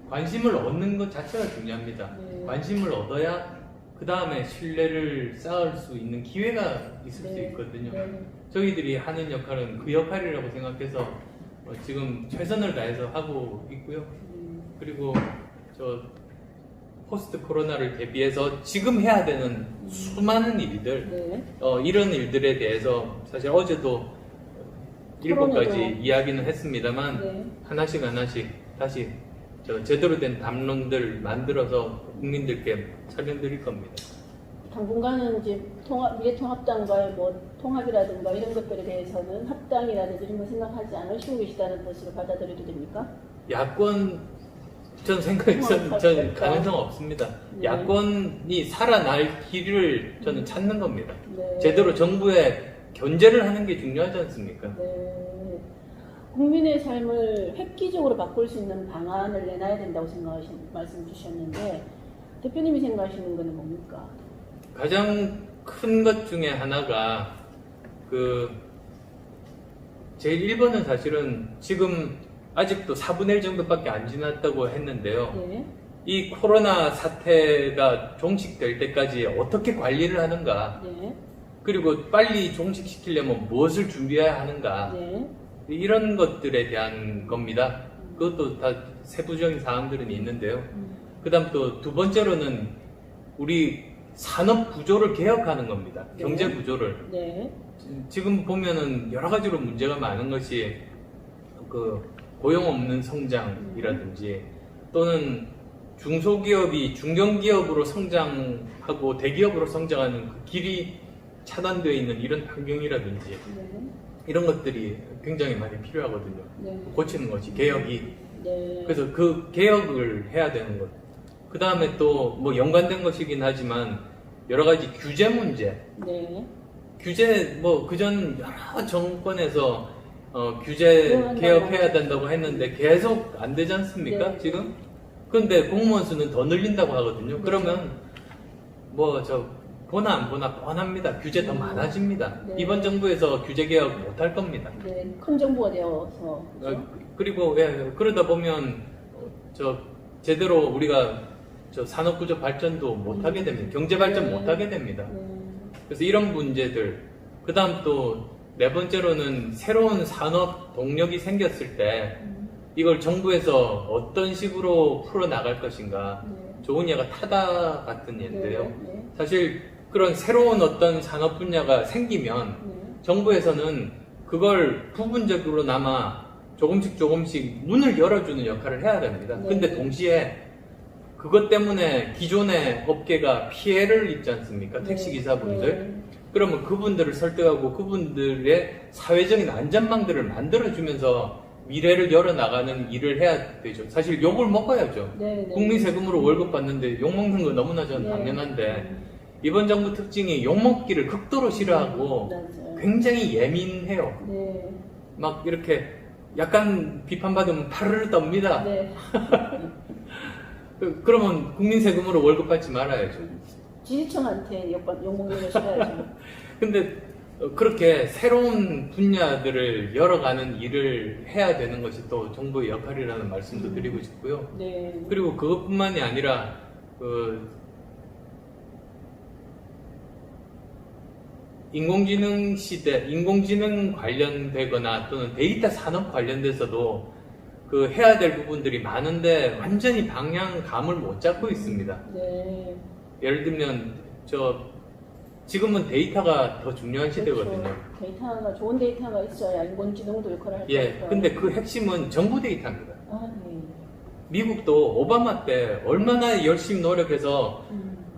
관심을 얻는 것 자체가 중요합니다. 네. 관심을 얻어야 그 다음에 신뢰를 쌓을 수 있는 기회가 있을 수 네. 있거든요. 네. 저희들이 하는 역할은 그 역할이라고 생각해서 지금 최선을 다해서 하고 있고요. 그리고 포스트 코로나를 대비해서 지금 해야 되는 수많은 일들, 네. 이런 일들에 대해서 사실 어제도 7가지 토론회도. 이야기는 했습니다만 네. 하나씩 다시 제대로 된 담론들 만들어서 국민들께 설명드릴 겁니다. 당분간은 이제 미래통합당과의 뭐 통합이라든가 이런 것들에 대해서는 합당이라든지 이런 걸 생각하지 않으시고 계시다는 것으로 받아들여도 됩니까? 야권 저는 가능성 없습니다. 네. 야권이 살아날 길을 저는 찾는 겁니다. 네. 제대로 정부에 견제를 하는 게 중요하지 않습니까? 네. 국민의 삶을 획기적으로 바꿀 수 있는 방안을 내놔야 된다고 말씀 주셨는데 대표님이 생각하시는 건 뭡니까? 가장 큰 것 중에 하나가 제일 1번은 사실은 지금 아직도 4분의 1 정도밖에 안 지났다고 했는데요. 네. 이 코로나 사태가 종식될 때까지 어떻게 관리를 하는가, 네. 그리고 빨리 종식시키려면 무엇을 준비해야 하는가, 네. 이런 것들에 대한 겁니다. 그것도 다 세부적인 사항들은 있는데요. 그 다음 또 두 번째로는 우리 산업 구조를 개혁하는 겁니다. 네. 경제 구조를. 네. 지금 보면은 여러 가지로 문제가 많은 것이 고용 없는 성장이라든지 또는 중소기업이 중견기업으로 성장하고 대기업으로 성장하는 그 길이 차단되어 있는 이런 환경이라든지 네. 이런 것들이 굉장히 많이 필요하거든요. 네. 고치는 것이 개혁이. 네. 그래서 그 개혁을 해야 되는 것. 그 다음에 또 뭐 연관된 것이긴 하지만 여러 가지 규제 문제. 네. 규제 그전 여러 정권에서 규제 개혁해야 된다고 했는데 계속 안 되지 않습니까? 네. 지금? 그런데 공무원 수는 더 늘린다고 하거든요. 네. 그러면 보나 안 보나 뻔합니다. 규제 더 많아집니다. 네. 이번 정부에서 규제 개혁 못 할 겁니다. 네. 큰 정부가 되어서 그렇죠? 그리고 예, 그러다 보면 제대로 우리가 산업구조 발전도 못하게 됩니다. 경제 발전 못하게 됩니다. 그래서 이런 문제들, 그 다음 또 네 번째로는 새로운 산업 동력이 생겼을 때 이걸 정부에서 어떤 식으로 풀어나갈 것인가. 좋은 예가 타다 같은 예인데요. 사실 그런 새로운 어떤 산업 분야가 생기면 정부에서는 그걸 부분적으로나마 조금씩 문을 열어주는 역할을 해야 됩니다. 근데 동시에 그것 때문에 기존의 업계가 피해를 입지 않습니까? 택시기사분들. 그러면 그분들을 설득하고 그분들의 사회적인 안전망들을 만들어주면서 미래를 열어나가는 일을 해야 되죠. 사실 욕을 먹어야죠. 국민 세금으로 월급 받는데 욕 먹는 거 너무나 저는 당연한데 이번 정부 특징이 욕 먹기를 극도로 싫어하고 굉장히 예민해요. 막 이렇게 약간 비판받으면 파르르 떱니다. 그러면 국민 세금으로 월급 받지 말아야죠. 지지층한테 욕먹는 거 싫어야죠. 근데 그렇게 새로운 분야들을 열어가는 일을 해야 되는 것이 또 정부의 역할이라는 말씀도 드리고 싶고요. 그리고 그것뿐만이 아니라 인공지능 시대, 인공지능 관련되거나 또는 데이터 산업 관련돼서도 해야 될 부분들이 많은데 완전히 방향감을 못 잡고 있습니다. 예를 들면 지금은 데이터가 더 중요한 시대거든요. 데이터가 좋은 데이터가 있어야 인공지능도 역할을 할 거니까. 근데 그 핵심은 정부 데이터입니다. 미국도 오바마 때 얼마나 열심히 노력해서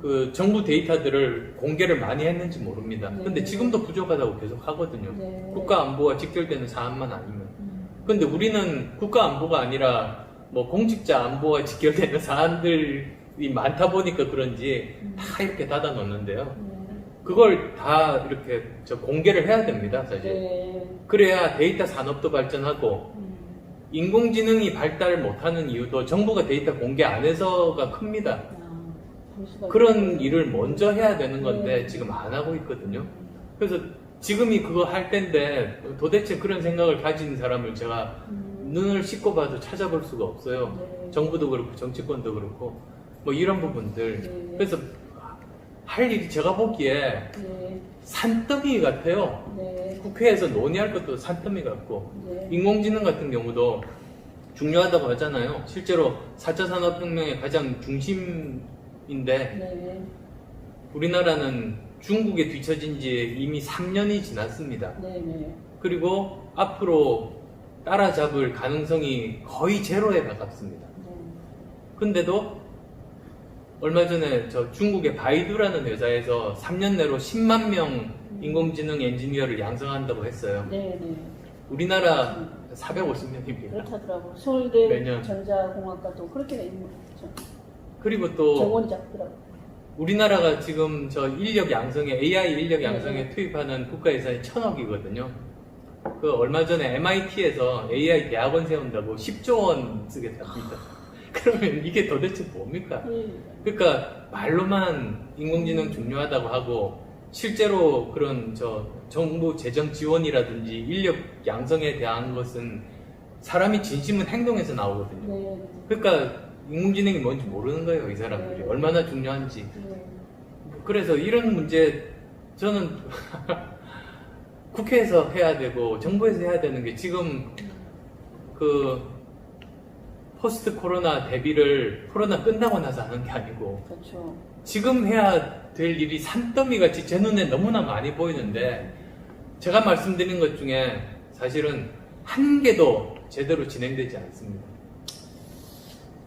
그 정부 데이터들을 공개를 많이 했는지 모릅니다. 근데 지금도 부족하다고 계속 하거든요. 국가 안보와 직결되는 사안만 아니면. 근데 우리는 국가 안보가 아니라 뭐 공직자 안보와 직결되는 사안들이 많다 보니까 그런지 다 이렇게 닫아 놓는데요. 그걸 다 이렇게 공개를 해야 됩니다, 사실. 그래야 데이터 산업도 발전하고 인공지능이 발달 못하는 이유도 정부가 데이터 공개 안 해서가 큽니다. 그런 일을 먼저 해야 되는 건데 지금 안 하고 있거든요. 그래서 지금이 그거 할 때인데 도대체 그런 생각을 가진 사람을 제가 눈을 씻고 봐도 찾아볼 수가 없어요. 정부도 그렇고 정치권도 그렇고 뭐 이런 부분들. 그래서 할 일이 제가 보기에 산더미 같아요. 국회에서 논의할 것도 산더미 같고 인공지능 같은 경우도 중요하다고 하잖아요. 실제로 4차 산업혁명의 가장 중심인데 우리나라는 중국에 뒤처진 지 이미 3년이 지났습니다. 그리고 앞으로 따라잡을 가능성이 거의 제로에 가깝습니다. 근데도 얼마 전에 중국의 바이두라는 회사에서 3년 내로 10만 명 인공지능 엔지니어를 양성한다고 했어요. 우리나라 450명입니다. 그렇다더라고. 서울대 전자공학과도 그렇게 있는 거죠. 그리고 또 정원이 작더라고. 우리나라가 지금 인력 양성에 AI 인력 양성에 투입하는 국가 예산이 1,000억이거든요. 얼마 전에 MIT에서 AI 대학원 세운다고 10조 원 쓰겠답니다. 그러면 이게 도대체 뭡니까? 그러니까 말로만 인공지능 중요하다고 하고 실제로 그런 정부 재정 지원이라든지 인력 양성에 대한 것은 사람이 진심은 행동에서 나오거든요. 그러니까 인공지능이 뭔지 모르는 거예요, 이 사람들이. 얼마나 중요한지. 그래서 이런 문제 저는 국회에서 해야 되고 정부에서 해야 되는 게 지금 포스트 코로나 대비를 코로나 끝나고 나서 하는 게 아니고 지금 해야 될 일이 산더미 같이 제 눈에 너무나 많이 보이는데 제가 말씀드린 것 중에 사실은 한 개도 제대로 진행되지 않습니다.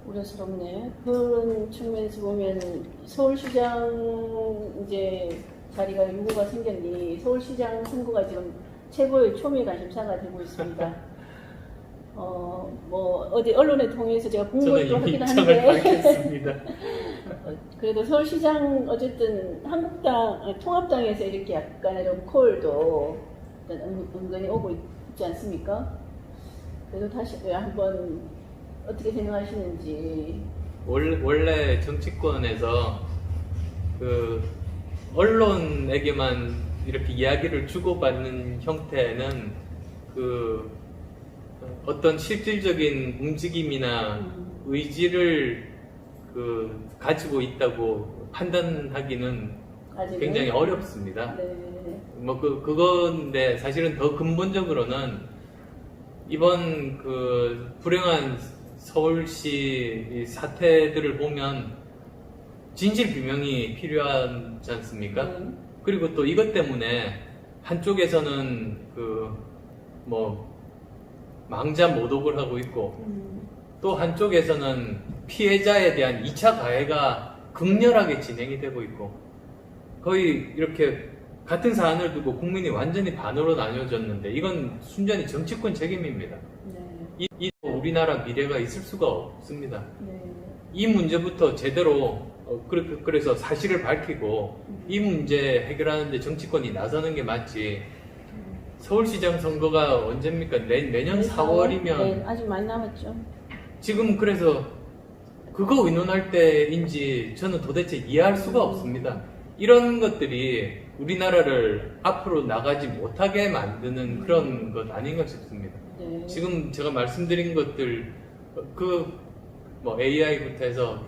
우려스럽네. 그런 측면에서 보면 서울시장 이제 자리가 유고가 생겼니 서울시장 선거가 지금 최고의 초미의 관심사가 되고 있습니다. 뭐 어디 언론에 통해서 제가 본 것도 하긴 한데 그래도 서울시장 어쨌든 통합당에서 이렇게 약간 이런 콜도 은근히 오고 있지 않습니까? 그래도 다시 한번 어떻게 생각하시는지. 원래 정치권에서 언론에게만 이렇게 이야기를 주고받는 형태는 어떤 실질적인 움직임이나 의지를 가지고 있다고 판단하기는 아직은? 굉장히 어렵습니다. 네. 뭐 그건데 사실은 더 근본적으로는 이번 불행한 서울시 이 사태들을 보면 진실 규명이 필요하지 않습니까? 그리고 또 이것 때문에 한쪽에서는 망자 모독을 하고 있고 또 한쪽에서는 피해자에 대한 2차 가해가 극렬하게 진행이 되고 있고 거의 이렇게 같은 사안을 두고 국민이 완전히 반으로 나뉘어졌는데 이건 순전히 정치권 책임입니다. 네. 이 우리나라 미래가 있을 수가 없습니다. 네. 이 문제부터 제대로 그래서 사실을 밝히고 이 문제 해결하는데 정치권이 나서는 게 맞지. 서울시장 선거가 언제입니까? 내년 4월이면 네, 아직 많이 남았죠. 지금 그래서 그거 의논할 때인지 저는 도대체 이해할 수가 없습니다. 이런 것들이 우리나라를 앞으로 나가지 못하게 만드는 그런 것 아닌가 싶습니다. 네. 지금 제가 말씀드린 것들 AI부터 해서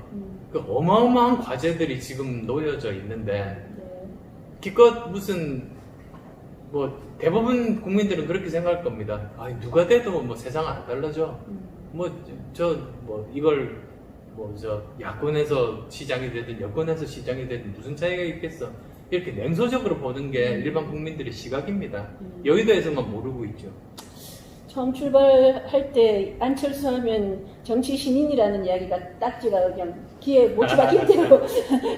어마어마한 과제들이 지금 놓여져 있는데 네. 기껏 무슨 대부분 국민들은 그렇게 생각할 겁니다. 누가 돼도 세상은 안 달라져. 이걸 야권에서 시장이 되든 여권에서 시장이 되든 무슨 차이가 있겠어. 이렇게 냉소적으로 보는 게 일반 국민들의 시각입니다. 여의도에서만 모르고 있죠. 처음 출발할 때 안철수 하면 정치 신인이라는 이야기가 딱지가 그냥 귀에 못이 박힐 대로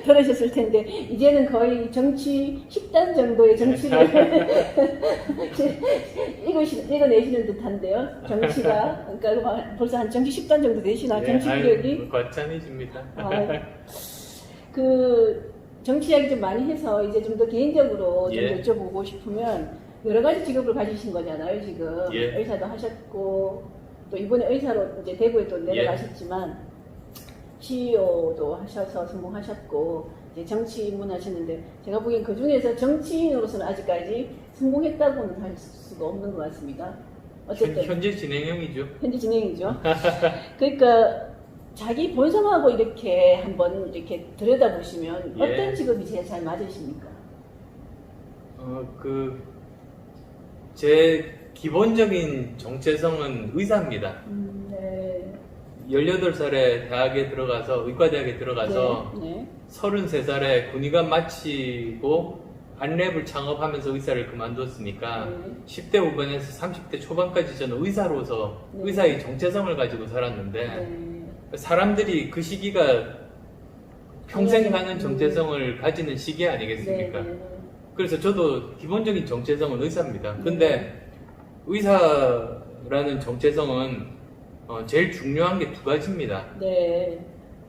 들으셨을 텐데 이제는 거의 정치 10단 정도의 정치를 읽어내시는 듯한데요. 정치가 그러니까 벌써 한 정치 10단 정도 되시나 정치 구력이 과찬이십니다. 정치 이야기 좀 많이 해서 이제 좀 더 개인적으로 좀 예. 여쭤보고 싶으면 여러 가지 직업을 가지신 거잖아요, 지금. 예. 의사도 하셨고, 또 이번에 의사로 이제 대구에 또 내려가셨지만, CEO도 하셔서 성공하셨고, 이제 정치 입문 하셨는데, 제가 보기엔 그 중에서 정치인으로서는 아직까지 성공했다고는 할 수가 없는 것 같습니다. 어쨌든. 현재 진행형이죠. 현재 진행이죠. 그러니까, 자기 본성하고 이렇게 한번 이렇게 들여다보시면, 예. 어떤 직업이 제일 잘 맞으십니까? 제 기본적인 정체성은 의사입니다. 네. 18살에 대학에 들어가서, 의과대학에 들어가서, 네. 33살에 군의관 마치고, 안랩을 창업하면서 의사를 그만뒀으니까, 네. 10대 후반에서 30대 초반까지 저는 의사로서, 네. 의사의 정체성을 가지고 살았는데, 네. 사람들이 그 시기가 평생 가는 네. 정체성을 가지는 시기 아니겠습니까? 네. 그래서 저도 기본적인 정체성은 의사입니다. 근데 의사라는 정체성은 제일 중요한 게 두 가지입니다. 네.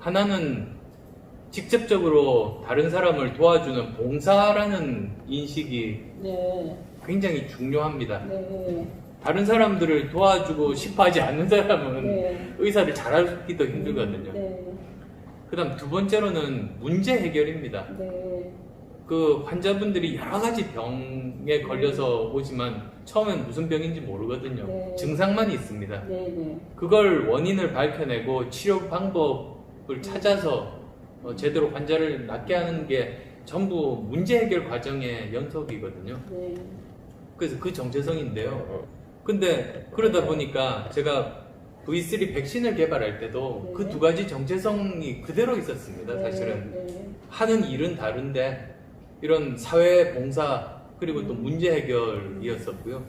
하나는 직접적으로 다른 사람을 도와주는 봉사라는 인식이 네. 굉장히 중요합니다. 네. 다른 사람들을 도와주고 싶어 하지 않는 사람은 네. 의사를 잘하기도 힘들거든요. 네. 그 다음 두 번째로는 문제 해결입니다. 네. 환자분들이 여러 가지 병에 걸려서 오지만 처음엔 무슨 병인지 모르거든요. 네. 증상만 있습니다. 네. 그걸 원인을 밝혀내고 치료 방법을 찾아서 제대로 환자를 낫게 하는 게 전부 문제 해결 과정의 연속이거든요. 네. 그래서 그 정체성인데요. 근데 그러다 보니까 제가 V3 백신을 개발할 때도 네. 그 두 가지 정체성이 그대로 있었습니다. 사실은 네. 하는 일은 다른데 이런 사회 봉사 그리고 또 문제 해결이었었고요.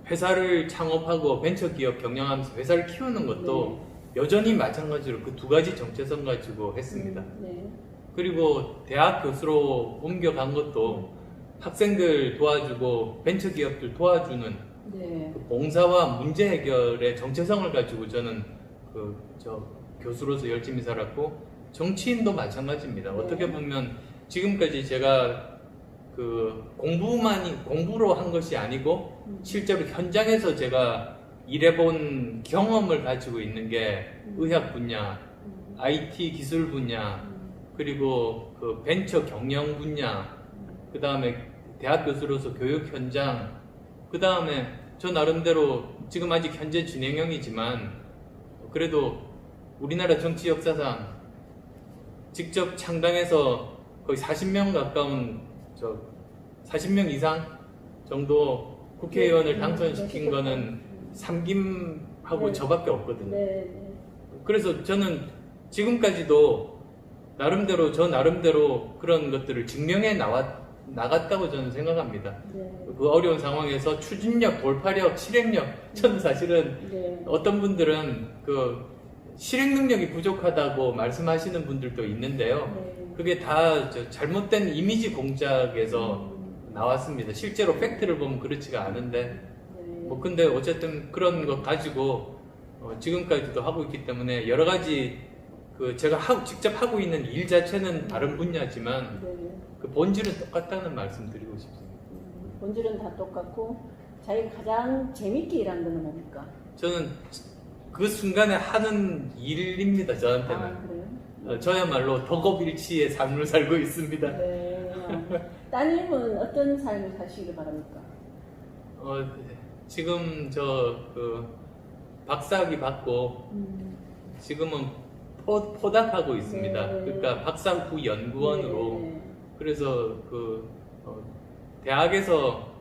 회사를 창업하고 벤처기업 경영하면서 회사를 키우는 것도 여전히 마찬가지로 그 두 가지 정체성 가지고 했습니다. 네. 그리고 대학 교수로 옮겨간 것도 학생들 도와주고 벤처기업들 도와주는 네. 그 봉사와 문제 해결의 정체성을 가지고 저는 교수로서 열심히 살았고 정치인도 마찬가지입니다. 네. 어떻게 보면 지금까지 제가 공부로 한 것이 아니고 실제로 현장에서 제가 일해본 경험을 가지고 있는 게 의학 분야, IT 기술 분야, 그리고 그 벤처 경영 분야, 그 다음에 대학 교수로서 교육 현장, 그 다음에 저 나름대로 지금 아직 현재 진행형이지만 그래도 우리나라 정치 역사상 직접 창당해서 거의 40명 가까운 40명 이상 정도 국회의원을 당선시킨 거는 삼김하고 네. 저밖에 없거든요. 네. 그래서 저는 지금까지도 저 나름대로 그런 것들을 증명해 나갔다고 저는 생각합니다. 네. 그 어려운 상황에서 추진력, 돌파력, 실행력, 저는 사실은 네. 어떤 분들은 그 실행 능력이 부족하다고 말씀하시는 분들도 있는데요. 네. 그게 다 잘못된 이미지 공작에서 나왔습니다. 실제로 팩트를 보면 그렇지가 않은데, 네. 뭐 근데 어쨌든 그런 것 가지고 지금까지도 하고 있기 때문에 여러 가지 그 제가 직접 하고 있는 일 자체는 다른 분야지만 네. 그 본질은 똑같다는 말씀 드리고 싶습니다. 본질은 다 똑같고 자기가 가장 재밌게 일하는 거는 뭡니까? 저는 그 순간에 하는 일입니다. 저한테는. 아, 그래요? 저야말로 덕업일치의 삶을 살고 있습니다. 네. 따님은 어떤 삶을 사시기를 바랍니까? 지금 그 박사학위 받고 지금은 포닥하고 있습니다. 네. 그러니까 박사 후 연구원으로. 네. 그래서 대학에서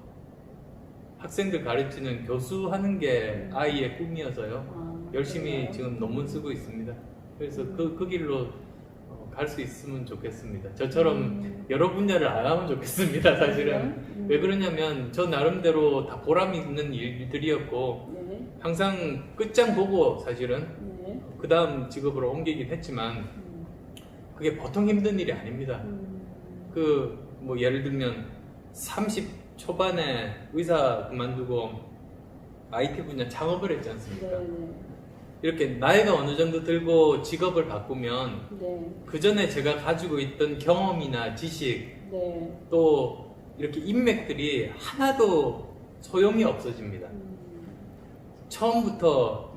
학생들 가르치는 교수 하는 게 아이의 꿈이어서요. 아, 열심히 그래요? 지금 논문 쓰고 있습니다. 그래서 그 길로 갈 수 있으면 좋겠습니다. 저처럼 여러 분야를 안 하면 좋겠습니다. 사실은. 왜 그러냐면 저 나름대로 다 보람 있는 일들이었고 네. 항상 끝장 보고 사실은 네. 그 다음 직업으로 옮기긴 했지만 그게 보통 힘든 일이 아닙니다. 뭐 예를 들면 30 초반에 의사 그만두고 IT 분야 창업을 했지 않습니까? 네. 이렇게 나이가 어느 정도 들고 직업을 바꾸면 네. 그 전에 제가 가지고 있던 경험이나 지식 네. 또 이렇게 인맥들이 하나도 소용이 없어집니다. 처음부터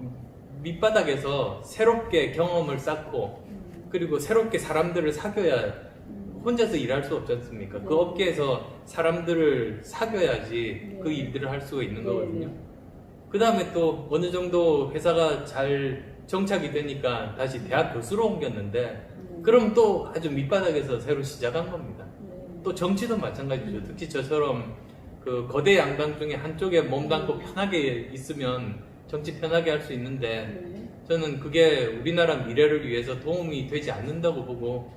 밑바닥에서 새롭게 경험을 쌓고 그리고 새롭게 사람들을 사귀어야 혼자서 일할 수 없지 않습니까? 그 업계에서 사람들을 사귀어야지 그 일들을 할 수가 있는 거거든요. 그 다음에 또 어느 정도 회사가 잘 정착이 되니까 다시 대학 교수로 옮겼는데 그럼 또 아주 밑바닥에서 새로 시작한 겁니다. 또 정치도 마찬가지죠. 특히 저처럼 그 거대 양당 중에 한쪽에 몸담고 편하게 있으면 정치 편하게 할 수 있는데 저는 그게 우리나라 미래를 위해서 도움이 되지 않는다고 보고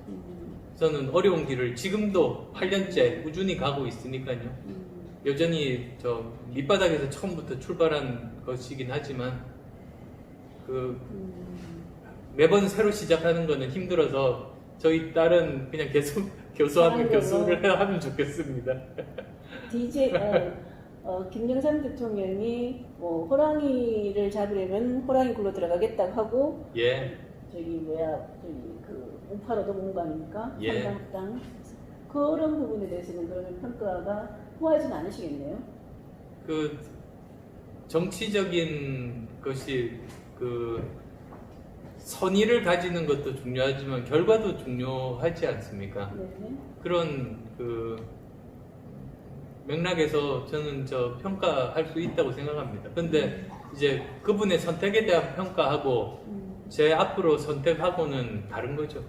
저는 어려운 길을 지금도 8년째 꾸준히 가고 있으니까요. 여전히 저 밑바닥에서 처음부터 출발한 것이긴 하지만 그 매번 새로 시작하는 거는 힘들어서 저희 딸은 그냥 계속 교수를 하면 좋겠습니다. DJ 김영삼 대통령이 호랑이를 잡으려면 호랑이 굴로 들어가겠다고 하고 예. 저기 우파로 넘어온 거 아닙니까? 예. 상당당 그런 부분에 대해서는 그러면 평가가 후하진 않으시겠네요. 그 정치적인 것이 그 선의를 가지는 것도 중요하지만 결과도 중요하지 않습니까? 네. 그런 그 맥락에서 저는 평가할 수 있다고 생각합니다. 근데 이제 그분의 선택에 대한 평가하고 제 앞으로 선택하고는 다른 거죠.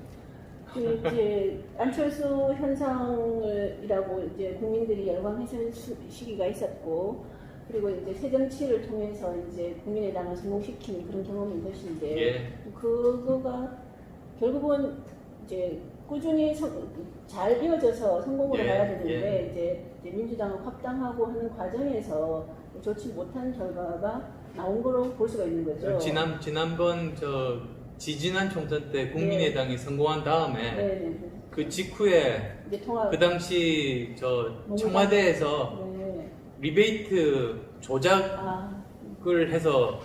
이제 안철수 현상이라고 이제 국민들이 열광했을 시기가 있었고, 그리고 이제 새정치를 통해서 이제 국민의당을 성공시킨 그런 경험이 있으신데, 예. 그거가 결국은 이제 꾸준히 잘 이어져서 성공으로 예, 가야 되는데, 이제 민주당을 확당하고 하는 과정에서 좋지 못한 결과가 나온 거로 볼 수가 있는 거죠. 지난번 지지난 총선 때 국민의당이 성공한 다음에 네. 그 직후에 이제 통합. 그 당시 청와대에서 네. 리베이트 조작을 해서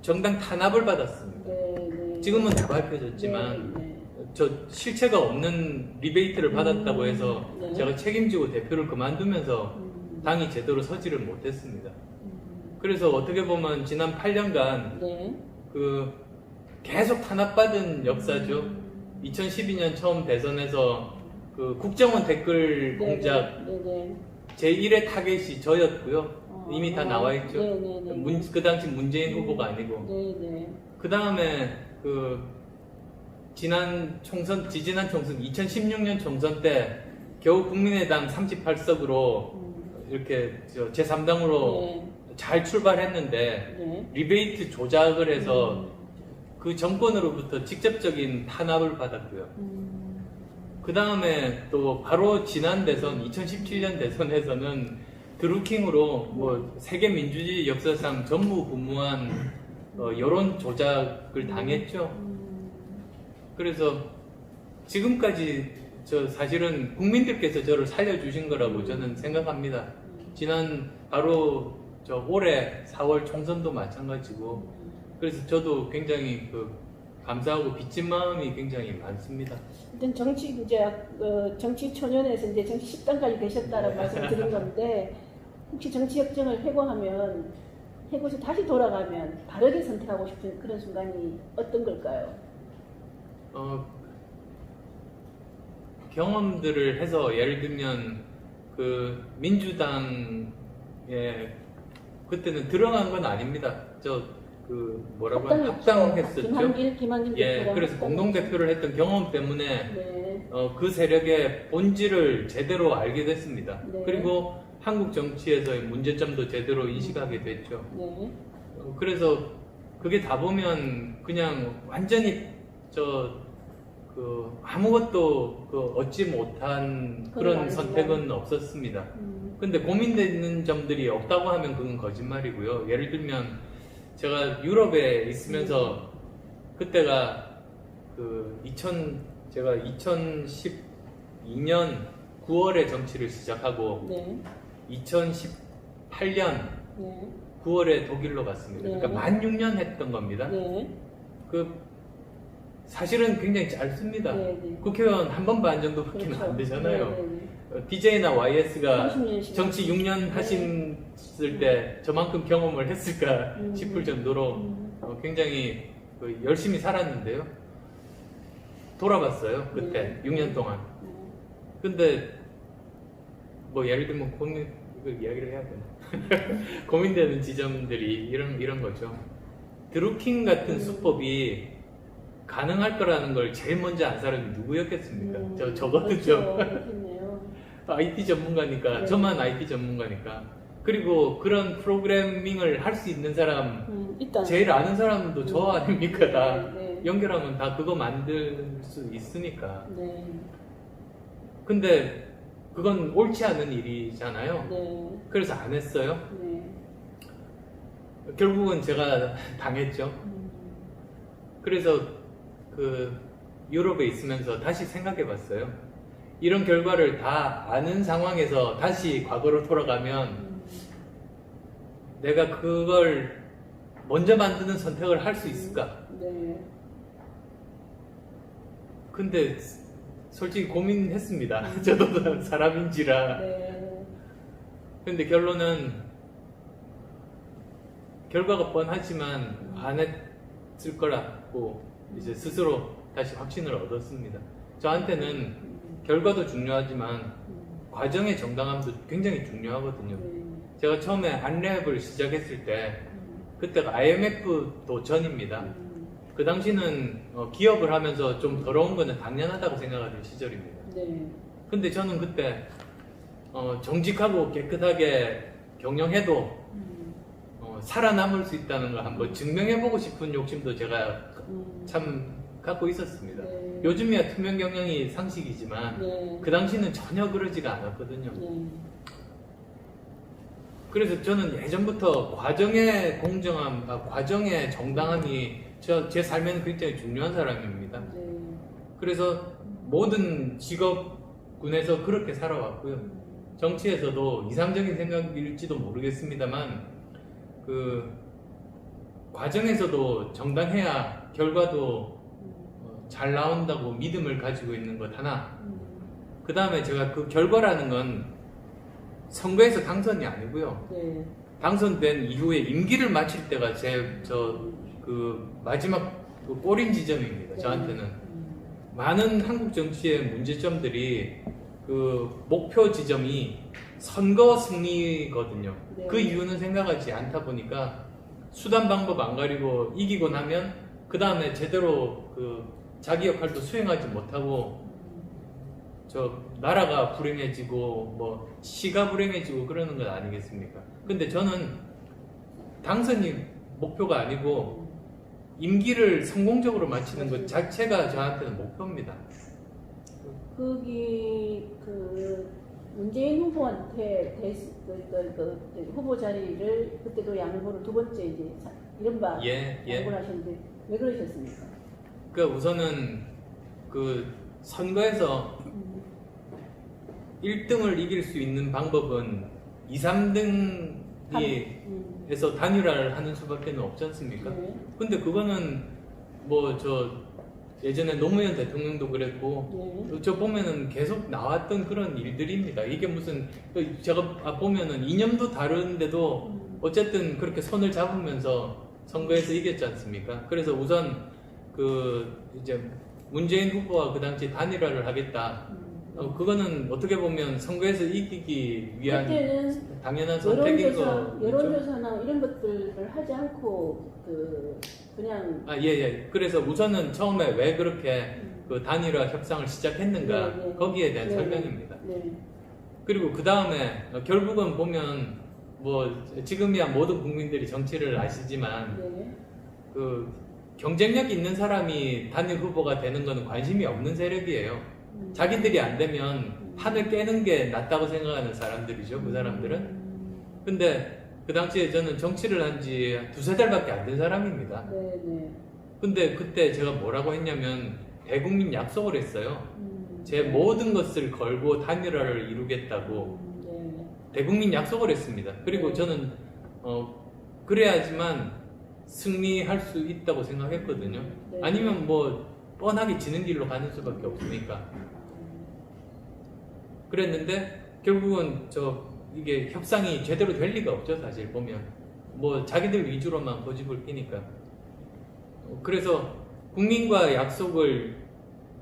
정당 탄압을 받았습니다. 네. 지금은 다 밝혀졌지만 실체가 없는 리베이트를 받았다고 해서 네. 제가 책임지고 대표를 그만두면서 당이 제대로 서지를 못했습니다. 그래서 어떻게 보면 지난 8년간 그 계속 탄압받은 역사죠. 2012년 처음 대선에서 그 국정원 댓글 공작 제1의 타겟이 저였고요. 이미 다 나와 있죠. 네네네. 그 당시 문재인 후보가 아니고. 네네. 그 다음에 그 지지난 총선 2016년 총선 때 겨우 국민의당 38석으로 이렇게 제3당으로 네. 잘 출발했는데 네. 리베이트 조작을 해서 그 정권으로부터 직접적인 탄압을 받았고요. 그 다음에 또 바로 지난 대선 2017년 대선에서는 드루킹으로 뭐 세계 민주주의 역사상 전무후무한 여론 조작을 당했죠. 그래서 지금까지 사실은 국민들께서 저를 살려주신 거라고 저는 생각합니다. 지난 바로 올해 4월 총선도 마찬가지고, 그래서 저도 굉장히 감사하고 빚진 마음이 굉장히 많습니다. 일단 정치 초년에서 이제 정치 10단까지 되셨다라고 말씀드린 건데, 혹시 정치 역정을 해고해서 다시 돌아가면 바르게 선택하고 싶은 그런 순간이 어떤 걸까요? 경험들을 해서 예를 들면 그 민주당에 그때는 들어간 건 아닙니다. 합당했었죠. 김한길 예, 대표랑 그래서 공동 대표를 했던 경험 때문에 네. 그 세력의 본질을 제대로 알게 됐습니다. 네. 그리고 한국 정치에서의 문제점도 제대로 인식하게 됐죠. 네. 그래서 그게 다 보면 그냥 완전히 아무것도 얻지 못한 그런 선택은 없었습니다. 근데 고민되는 점들이 없다고 하면 그건 거짓말이고요. 예를 들면 제가 유럽에 있으면서 그때가 제가 2012년 9월에 정치를 시작하고 네. 2018년 네. 9월에 독일로 갔습니다. 네. 그러니까 만 6년 했던 겁니다. 네. 사실은 굉장히 짧습니다. 네, 네. 국회의원 한 번 반 정도밖에 그렇죠. 안 되잖아요. 네, 네, 네. DJ나 YS가 30년 정치 6년 하셨을 때 저만큼 경험을 했을까 싶을 정도로 굉장히 열심히 살았는데요. 돌아봤어요. 그때 6년 동안. 근데 뭐 예를 들면 이거 이야기를 해야 되나? 고민되는 지점들이 이런 거죠. 드루킹 같은 수법이 가능할 거라는 걸 제일 먼저 안 사람이 누구였겠습니까? 저거든요. 그렇겠네요. IT 전문가니까, 네. 저만 IT 전문가니까. 그리고 그런 프로그래밍을 할 수 있는 사람, 일단 제일 아는 사람도 저 아닙니까? 다 네. 연결하면 다 그거 만들 수 있으니까. 네. 근데 그건 옳지 않은 일이잖아요. 네. 그래서 안 했어요. 네. 결국은 제가 당했죠. 그래서 유럽에 있으면서 다시 생각해 봤어요. 이런 결과를 다 아는 상황에서 다시 과거로 돌아가면 내가 그걸 먼저 만드는 선택을 할 수 있을까? 네. 근데 솔직히 고민했습니다. 저도 사람인지라. 네. 근데 결론은 결과가 뻔하지만 안 했을 거라고 이제 스스로 다시 확신을 얻었습니다. 저한테는 결과도 중요하지만 과정의 정당함도 굉장히 중요하거든요. 제가 처음에 안랩을 시작했을 때 그때가 IMF도 전입니다. 그 당시는 기업을 하면서 좀 더러운 거는 당연하다고 생각하는 시절입니다. 네. 근데 저는 그때 정직하고 깨끗하게 경영해도 살아남을 수 있다는 걸 한번 증명해보고 싶은 욕심도 제가 참 갖고 있었습니다. 네. 요즘이야 투명 경영이 상식이지만 네. 그 당시는 전혀 그러지가 않았거든요. 네. 그래서 저는 예전부터 과정의 공정함, 과정의 정당함이 제 삶에는 굉장히 중요한 사람입니다. 네. 그래서 모든 직업군에서 그렇게 살아왔고요. 정치에서도 이상적인 생각일지도 모르겠습니다만 과정에서도 정당해야 결과도 잘 나온다고 믿음을 가지고 있는 것 하나. 그 다음에 제가 그 결과라는 건 선거에서 당선이 아니고요. 네. 당선된 이후에 임기를 마칠 때가 마지막 꼬린 지점입니다. 저한테는. 많은 한국 정치의 문제점들이 그 목표 지점이 선거 승리거든요. 네. 그 이유는 생각하지 않다 보니까 수단 방법 안 가리고 이기고 나면 그 다음에 제대로 그 자기 역할도 수행하지 못하고 저 나라가 불행해지고 뭐 시가 불행해지고 그러는 건 아니겠습니까? 근데 저는 당선이 목표가 아니고 임기를 성공적으로 마치는 것 자체가 저한테는 목표입니다. 거기 그 문재인 후보한테 후보 자리를 그때도 양보를 두 번째 이제 이른바 양보를 하셨는데 왜 그러셨습니까? 그러니까 우선은 그 선거에서 1등을 이길 수 있는 방법은 2, 3등이 에서 단일화를 하는 수밖에 없지 않습니까? 네. 근데 그거는 뭐 저 예전에 노무현 대통령도 그랬고 네. 저 보면은 계속 나왔던 그런 일들입니다. 이게 무슨 제가 보면은 이념도 다른데도 어쨌든 그렇게 손을 잡으면서 선거에서 이겼지 않습니까? 그래서 우선 그 이제 문재인 후보와 그 당시 단일화를 하겠다. 그거는 어떻게 보면 선거에서 이기기 위한 그때는 당연한 선택인 거. 여론조사나 이런 것들을 하지 않고 그냥 그래서 우선은 처음에 왜 그렇게 그 단일화 협상을 시작했는가 네, 네. 거기에 대한 네, 설명입니다. 네. 그리고 그 다음에 결국은 보면 뭐 지금이야 모든 국민들이 정치를 아시지만 네. 그 경쟁력 있는 사람이 단일 후보가 되는 거는 관심이 없는 세력이에요. 자기들이 안 되면 판을 깨는 게 낫다고 생각하는 사람들이죠, 그 사람들은. 근데 그 당시에 저는 정치를 한 지 두세 달밖에 안 된 사람입니다. 네. 근데 그때 제가 뭐라고 했냐면 대국민 약속을 했어요. 제 모든 것을 걸고 단일화를 이루겠다고 네. 대국민 약속을 했습니다. 그리고 저는 그래야지만 승리할 수 있다고 생각했거든요. 네. 아니면 뭐 뻔하게 지는 길로 가는 수밖에 없으니까. 그랬는데 결국은 이게 협상이 제대로 될 리가 없죠, 사실 보면. 뭐 자기들 위주로만 고집을 피니까. 그래서 국민과 약속을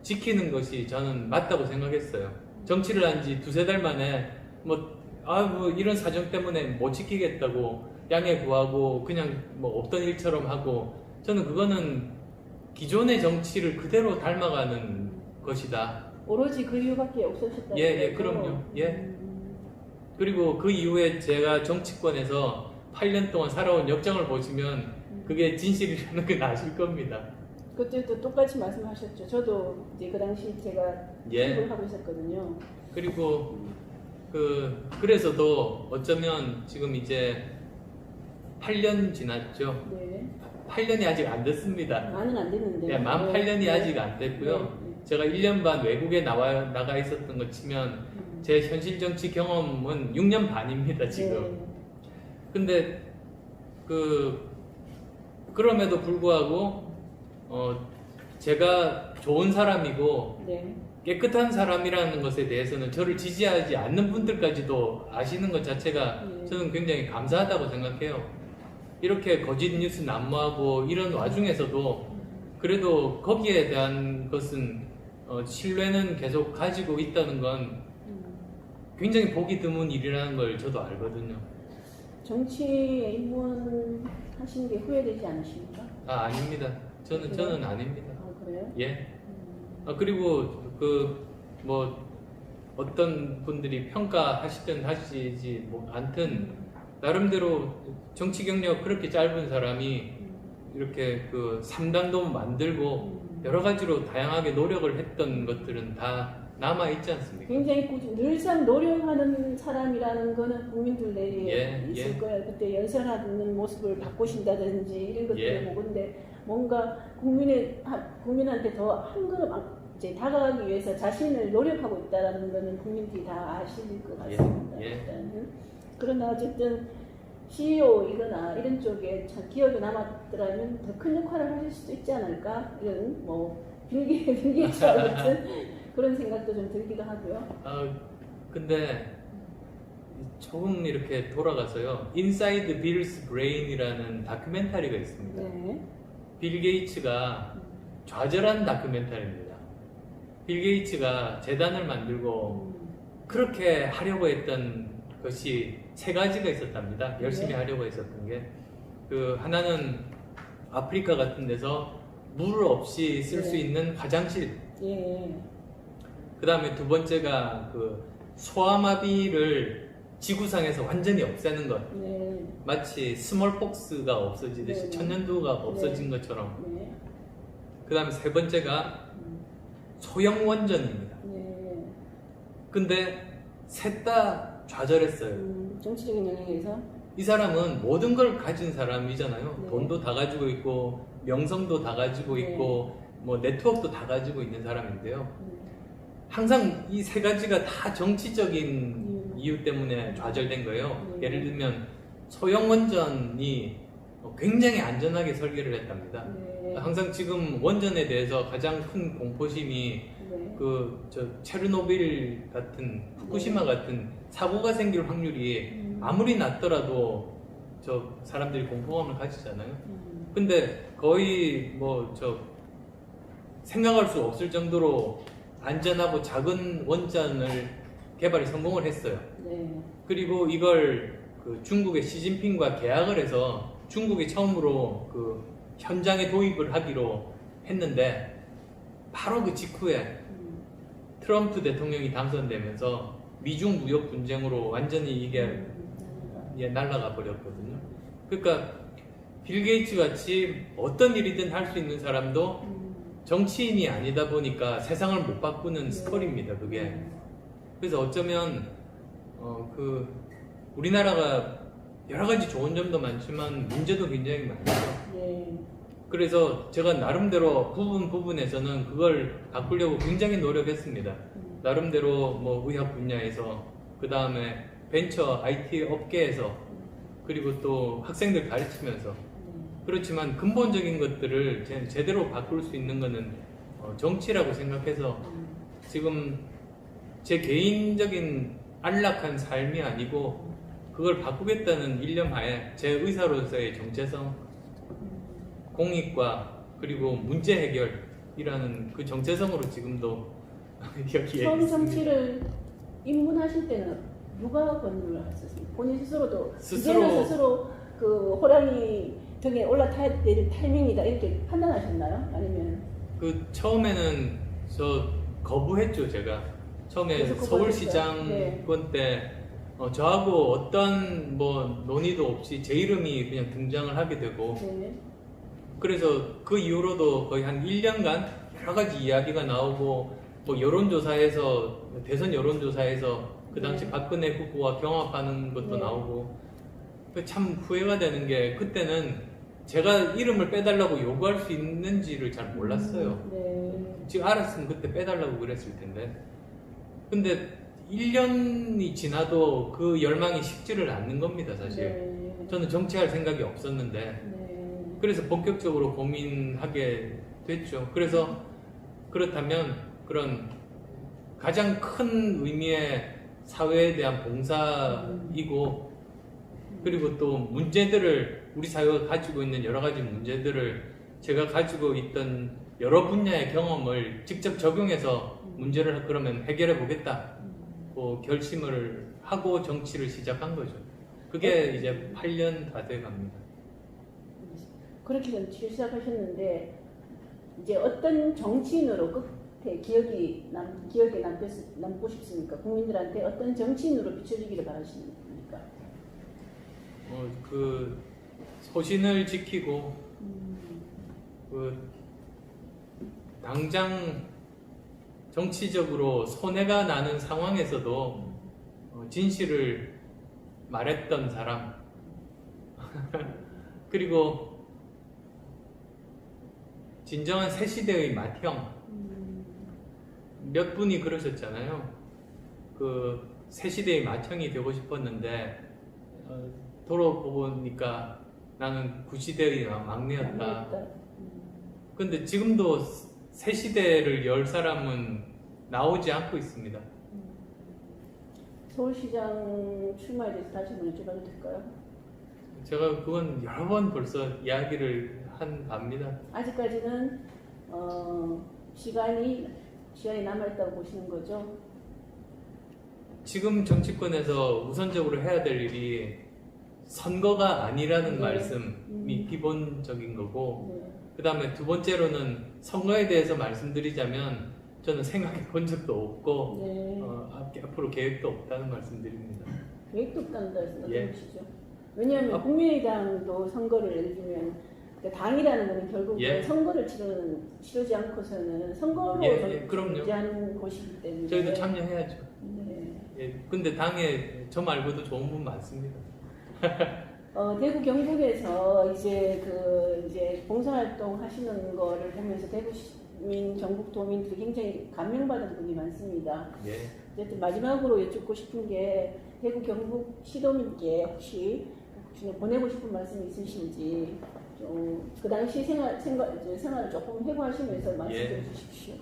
지키는 것이 저는 맞다고 생각했어요. 정치를 한 지 두세 달 만에 뭐 이런 사정 때문에 못 지키겠다고 양해 구하고 그냥 뭐 없던 일처럼 하고, 저는 그거는 기존의 정치를 그대로 닮아가는 것이다. 오로지 그 이유밖에 없으셨다. 그럼요. 그리고 그 이후에 제가 정치권에서 8년 동안 살아온 역정을 보시면 그게 진실이라는 건 아실 겁니다. 그때도 똑같이 말씀하셨죠. 저도 이제 그 당시 제가 수업을 하고 있었거든요. 그리고 그래서도 어쩌면 지금 이제 8년 지났죠. 네. 8년이 아직 안 됐습니다. 많은 안 됐는데. 만 8년이 아직 안 됐고요. 네. 제가 1년 반 외국에 나가 있었던 거 치면 제 현실 정치 경험은 6년 반입니다, 지금. 네. 근데 그럼에도 불구하고 제가 좋은 사람이고 네. 깨끗한 사람이라는 것에 대해서는 저를 지지하지 않는 분들까지도 아시는 것 자체가 저는 굉장히 감사하다고 생각해요. 이렇게 거짓 뉴스 난무하고 이런 와중에서도 그래도 거기에 대한 것은 신뢰는 계속 가지고 있다는 건 굉장히 보기 드문 일이라는 걸 저도 알거든요. 정치에 입문하신 게 후회되지 않으십니까? 아닙니다. 저는 아닙니다. 그래요? 예. 그리고 뭐 어떤 분들이 평가하시든 하시지 뭐 않든 나름대로 정치 경력 그렇게 짧은 사람이 이렇게 3단도 만들고 여러 가지로 다양하게 노력을 했던 것들은 다 남아 있지 않습니까? 굉장히 늘상 노력하는 사람이라는 거는 국민들 내에 있을 거예요. 그때 연설하는 모습을 바꾸신다든지 이런 것들을 보건데 뭔가 국민한테 더 한 걸음 이제 다가가기 위해서 자신을 노력하고 있다는 거는 국민들이 다 아실 것 같습니다. 일단은. 그러나 어쨌든 CEO이거나 이런 쪽에 참 기억에 남았더라면 더 큰 역할을 하실 수도 있지 않을까? 이런 뭐 빌게이츠와 같은 그런 생각도 좀 들기도 하고요. 근데 조금 이렇게 돌아가서요. 인사이드 빌스 브레인이라는 다큐멘터리가 있습니다. 네. 빌 게이츠가 좌절한 다큐멘터리입니다. 빌 게이츠가 재단을 만들고 그렇게 하려고 했던 것이 세 가지가 있었답니다. 열심히 네. 하려고 했었던 게. 그 하나는 아프리카 같은 데서 물 없이 쓸 수 네. 있는 화장실. 예. 그 다음에 두 번째가 그 소아마비를 지구상에서 완전히 없애는 것. 네. 마치 스몰폭스가 없어지듯이 네. 천년두가 없어진 것처럼. 네. 그 다음에 세 번째가 소형 원전입니다. 네. 근데 셋 다 좌절했어요. 정치적인 영향에서. 이 사람은 모든 걸 가진 사람이잖아요. 네. 돈도 다 가지고 있고 명성도 다 가지고 네. 있고 뭐 네트워크도 다 가지고 있는 사람인데요. 항상 이 세 가지가 다 정치적인 이유 때문에 좌절된 거예요. 네. 예를 들면 소형 원전이 굉장히 안전하게 설계를 했답니다. 네. 항상 지금 원전에 대해서 가장 큰 공포심이 네. 저 체르노빌 같은 후쿠시마 같은 사고가 생길 확률이 아무리 낮더라도 저 사람들이 공포감을 가지잖아요. 근데 거의 생각할 수 없을 정도로 안전하고 작은 원전을 개발이 성공을 했어요. 네. 그리고 이걸 그 중국의 시진핑과 계약을 해서 중국이 처음으로 그 현장에 도입을 하기로 했는데 바로 그 직후에 트럼프 대통령이 당선되면서 미중 무역 분쟁으로 완전히 이게 날아가 버렸거든요. 그러니까 빌 게이츠 같이 어떤 일이든 할 수 있는 사람도 정치인이 아니다 보니까 세상을 못 바꾸는 스토리입니다. 그게. 그래서 어쩌면 우리나라가 여러 가지 좋은 점도 많지만 문제도 굉장히 많죠. 네. 그래서 제가 나름대로 부분에서는 그걸 바꾸려고 굉장히 노력했습니다. 나름대로 뭐 의학 분야에서, 그 다음에 벤처 IT 업계에서, 그리고 또 학생들 가르치면서. 그렇지만 근본적인 것들을 제대로 바꿀 수 있는 것은 정치라고 생각해서 지금 제 개인적인 안락한 삶이 아니고 그걸 바꾸겠다는 일념하에 제 의사로서의 정체성, 공익과 그리고 문제 해결이라는 그 정체성으로 지금도 여기에 처음 있습니다. 정치를 입문하실 때는 누가 권유를 하셨습니까? 본인 스스로도 스스로- 이제는 스스로 그 호랑이 등에 올라타야 될 타이밍이다 이렇게 판단하셨나요? 아니면 그 처음에는 저 거부했죠. 제가 처음에 그래서 서울시장권 때 저하고 어떤 뭐 논의도 없이 제 이름이 그냥 등장을 하게 되고, 네. 그래서 그 이후로도 거의 한 1년간 여러 가지 이야기가 나오고, 뭐 여론조사에서, 대선 여론조사에서 그 당시 네. 박근혜 후보와 경합하는 것도 네. 나오고, 참 후회가 되는 게 그때는 제가 이름을 빼달라고 요구할 수 있는지를 잘 몰랐어요. 네. 지금 알았으면 그때 빼달라고 그랬을 텐데. 근데 1년이 지나도 그 열망이 식지를 않는 겁니다, 사실. 네. 저는 정치할 생각이 없었는데. 네. 그래서 본격적으로 고민하게 됐죠. 그래서 그렇다면 그런 가장 큰 의미의 사회에 대한 봉사이고, 그리고 또 문제들을, 우리 사회가 가지고 있는 여러 가지 문제들을 제가 가지고 있던 여러 분야의 경험을 직접 적용해서 문제를 그러면 해결해 보겠다, 결심을 하고 정치를 시작한 거죠. 그게 이제 8년 다 돼 갑니다. 그렇게 정치를 시작하셨는데 이제 어떤 정치인으로 끝에 기억에 남고 싶습니까? 국민들한테 어떤 정치인으로 비춰지기를 바라십니까? 그 소신을 지키고, 그 당장 정치적으로 손해가 나는 상황에서도 진실을 말했던 사람. 그리고 진정한 새 시대의 맏형. 몇 분이 그러셨잖아요. 그 새 시대의 맏형이 되고 싶었는데 돌아보니까 나는 구시대의 막내였다. 근데 지금도 새 시대를 열 사람은 나오지 않고 있습니다. 서울시장 출마에 대해서 다시 한번 여쭤봐도 될까요? 제가 그건 여러 번 벌써 이야기를 한 바입니다. 아직까지는 시간이 남아있다고 보시는 거죠? 지금 정치권에서 우선적으로 해야 될 일이 선거가 아니라는 네. 말씀이 기본적인 거고, 네. 그 다음에 두 번째로는 선거에 대해서 말씀드리자면 저는 생각해 본 적도 없고 네. 앞으로 계획도 없다는 말씀드립니다. 계획도 없다는 말씀 예. 어떻게 보시죠? 왜냐하면 국민의당도 선거를 예를 들면 그러니까 당이라는 것은 결국 예. 선거를 치르지 않고서는 선거로 그럼요. 유지하는 곳이기 때문에 저희도 참여해야죠. 네. 예, 근데 당에 저 말고도 좋은 분 많습니다. 대구 경북에서 이제 봉사활동 하시는 거를 보면서 대구 시민 경북 도민들이 굉장히 감명받은 분이 많습니다. 예. 어쨌든 마지막으로 여쭙고 싶은 게 대구 경북 시도민께 혹시 보내고 싶은 말씀이 있으신지 좀 그 당시 생활을 조금 회고하시면서 말씀해 주십시오.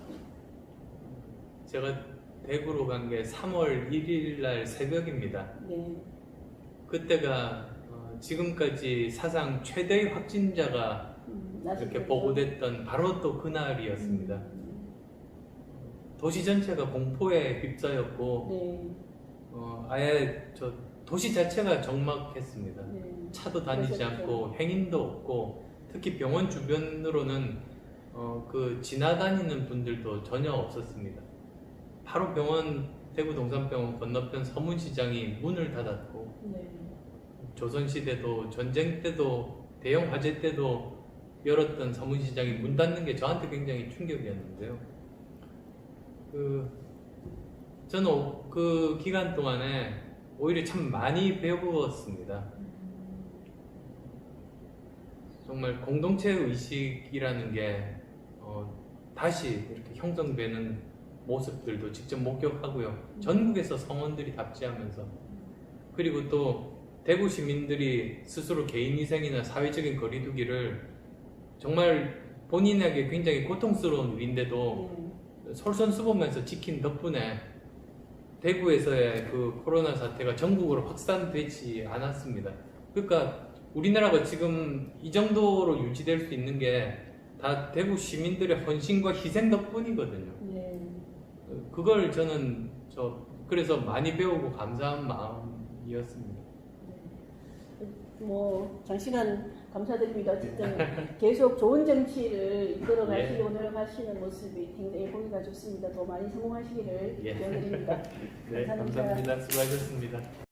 제가 대구로 간 게 3월 1일 날 새벽입니다. 네. 그때가 지금까지 사상 최대의 확진자가 이렇게 보고됐던 바로 또 그날이었습니다. 도시 전체가 공포에 휩싸였고 네. 아예 저 도시 자체가 적막했습니다. 네. 차도 다니지 그렇죠. 않고 행인도 없고 특히 병원 주변으로는 그 지나다니는 분들도 전혀 없었습니다. 바로 병원 대구 동산병원 건너편 서문시장이 문을 닫았고 네. 조선시대도 전쟁 때도 대형 화재 때도 열었던 서문시장이 문 닫는 게 저한테 굉장히 충격이었는데요. 저는 그 기간 동안에 오히려 참 많이 배웠습니다. 정말 공동체 의식이라는 게 다시 이렇게 형성되는 모습들도 직접 목격하고요. 전국에서 성원들이 답지하면서 그리고 또 대구 시민들이 스스로 개인위생이나 사회적인 거리두기를 정말 본인에게 굉장히 고통스러운 일인데도 솔선수범해서 지킨 덕분에 대구에서의 그 코로나 사태가 전국으로 확산되지 않았습니다. 그러니까 우리나라가 지금 이 정도로 유지될 수 있는 게 다 대구 시민들의 헌신과 희생 덕분이거든요. 네. 그걸 저는 그래서 많이 배우고 감사한 마음이었습니다. 뭐 장시간 감사드립니다. 어쨌든 계속 좋은 정치를 이끌어 가시려고 노력하시는 모습이 굉장히 보기가 좋습니다. 더 많이 성공하시기를 기원드립니다. 네, 감사합니다. 수고하셨습니다.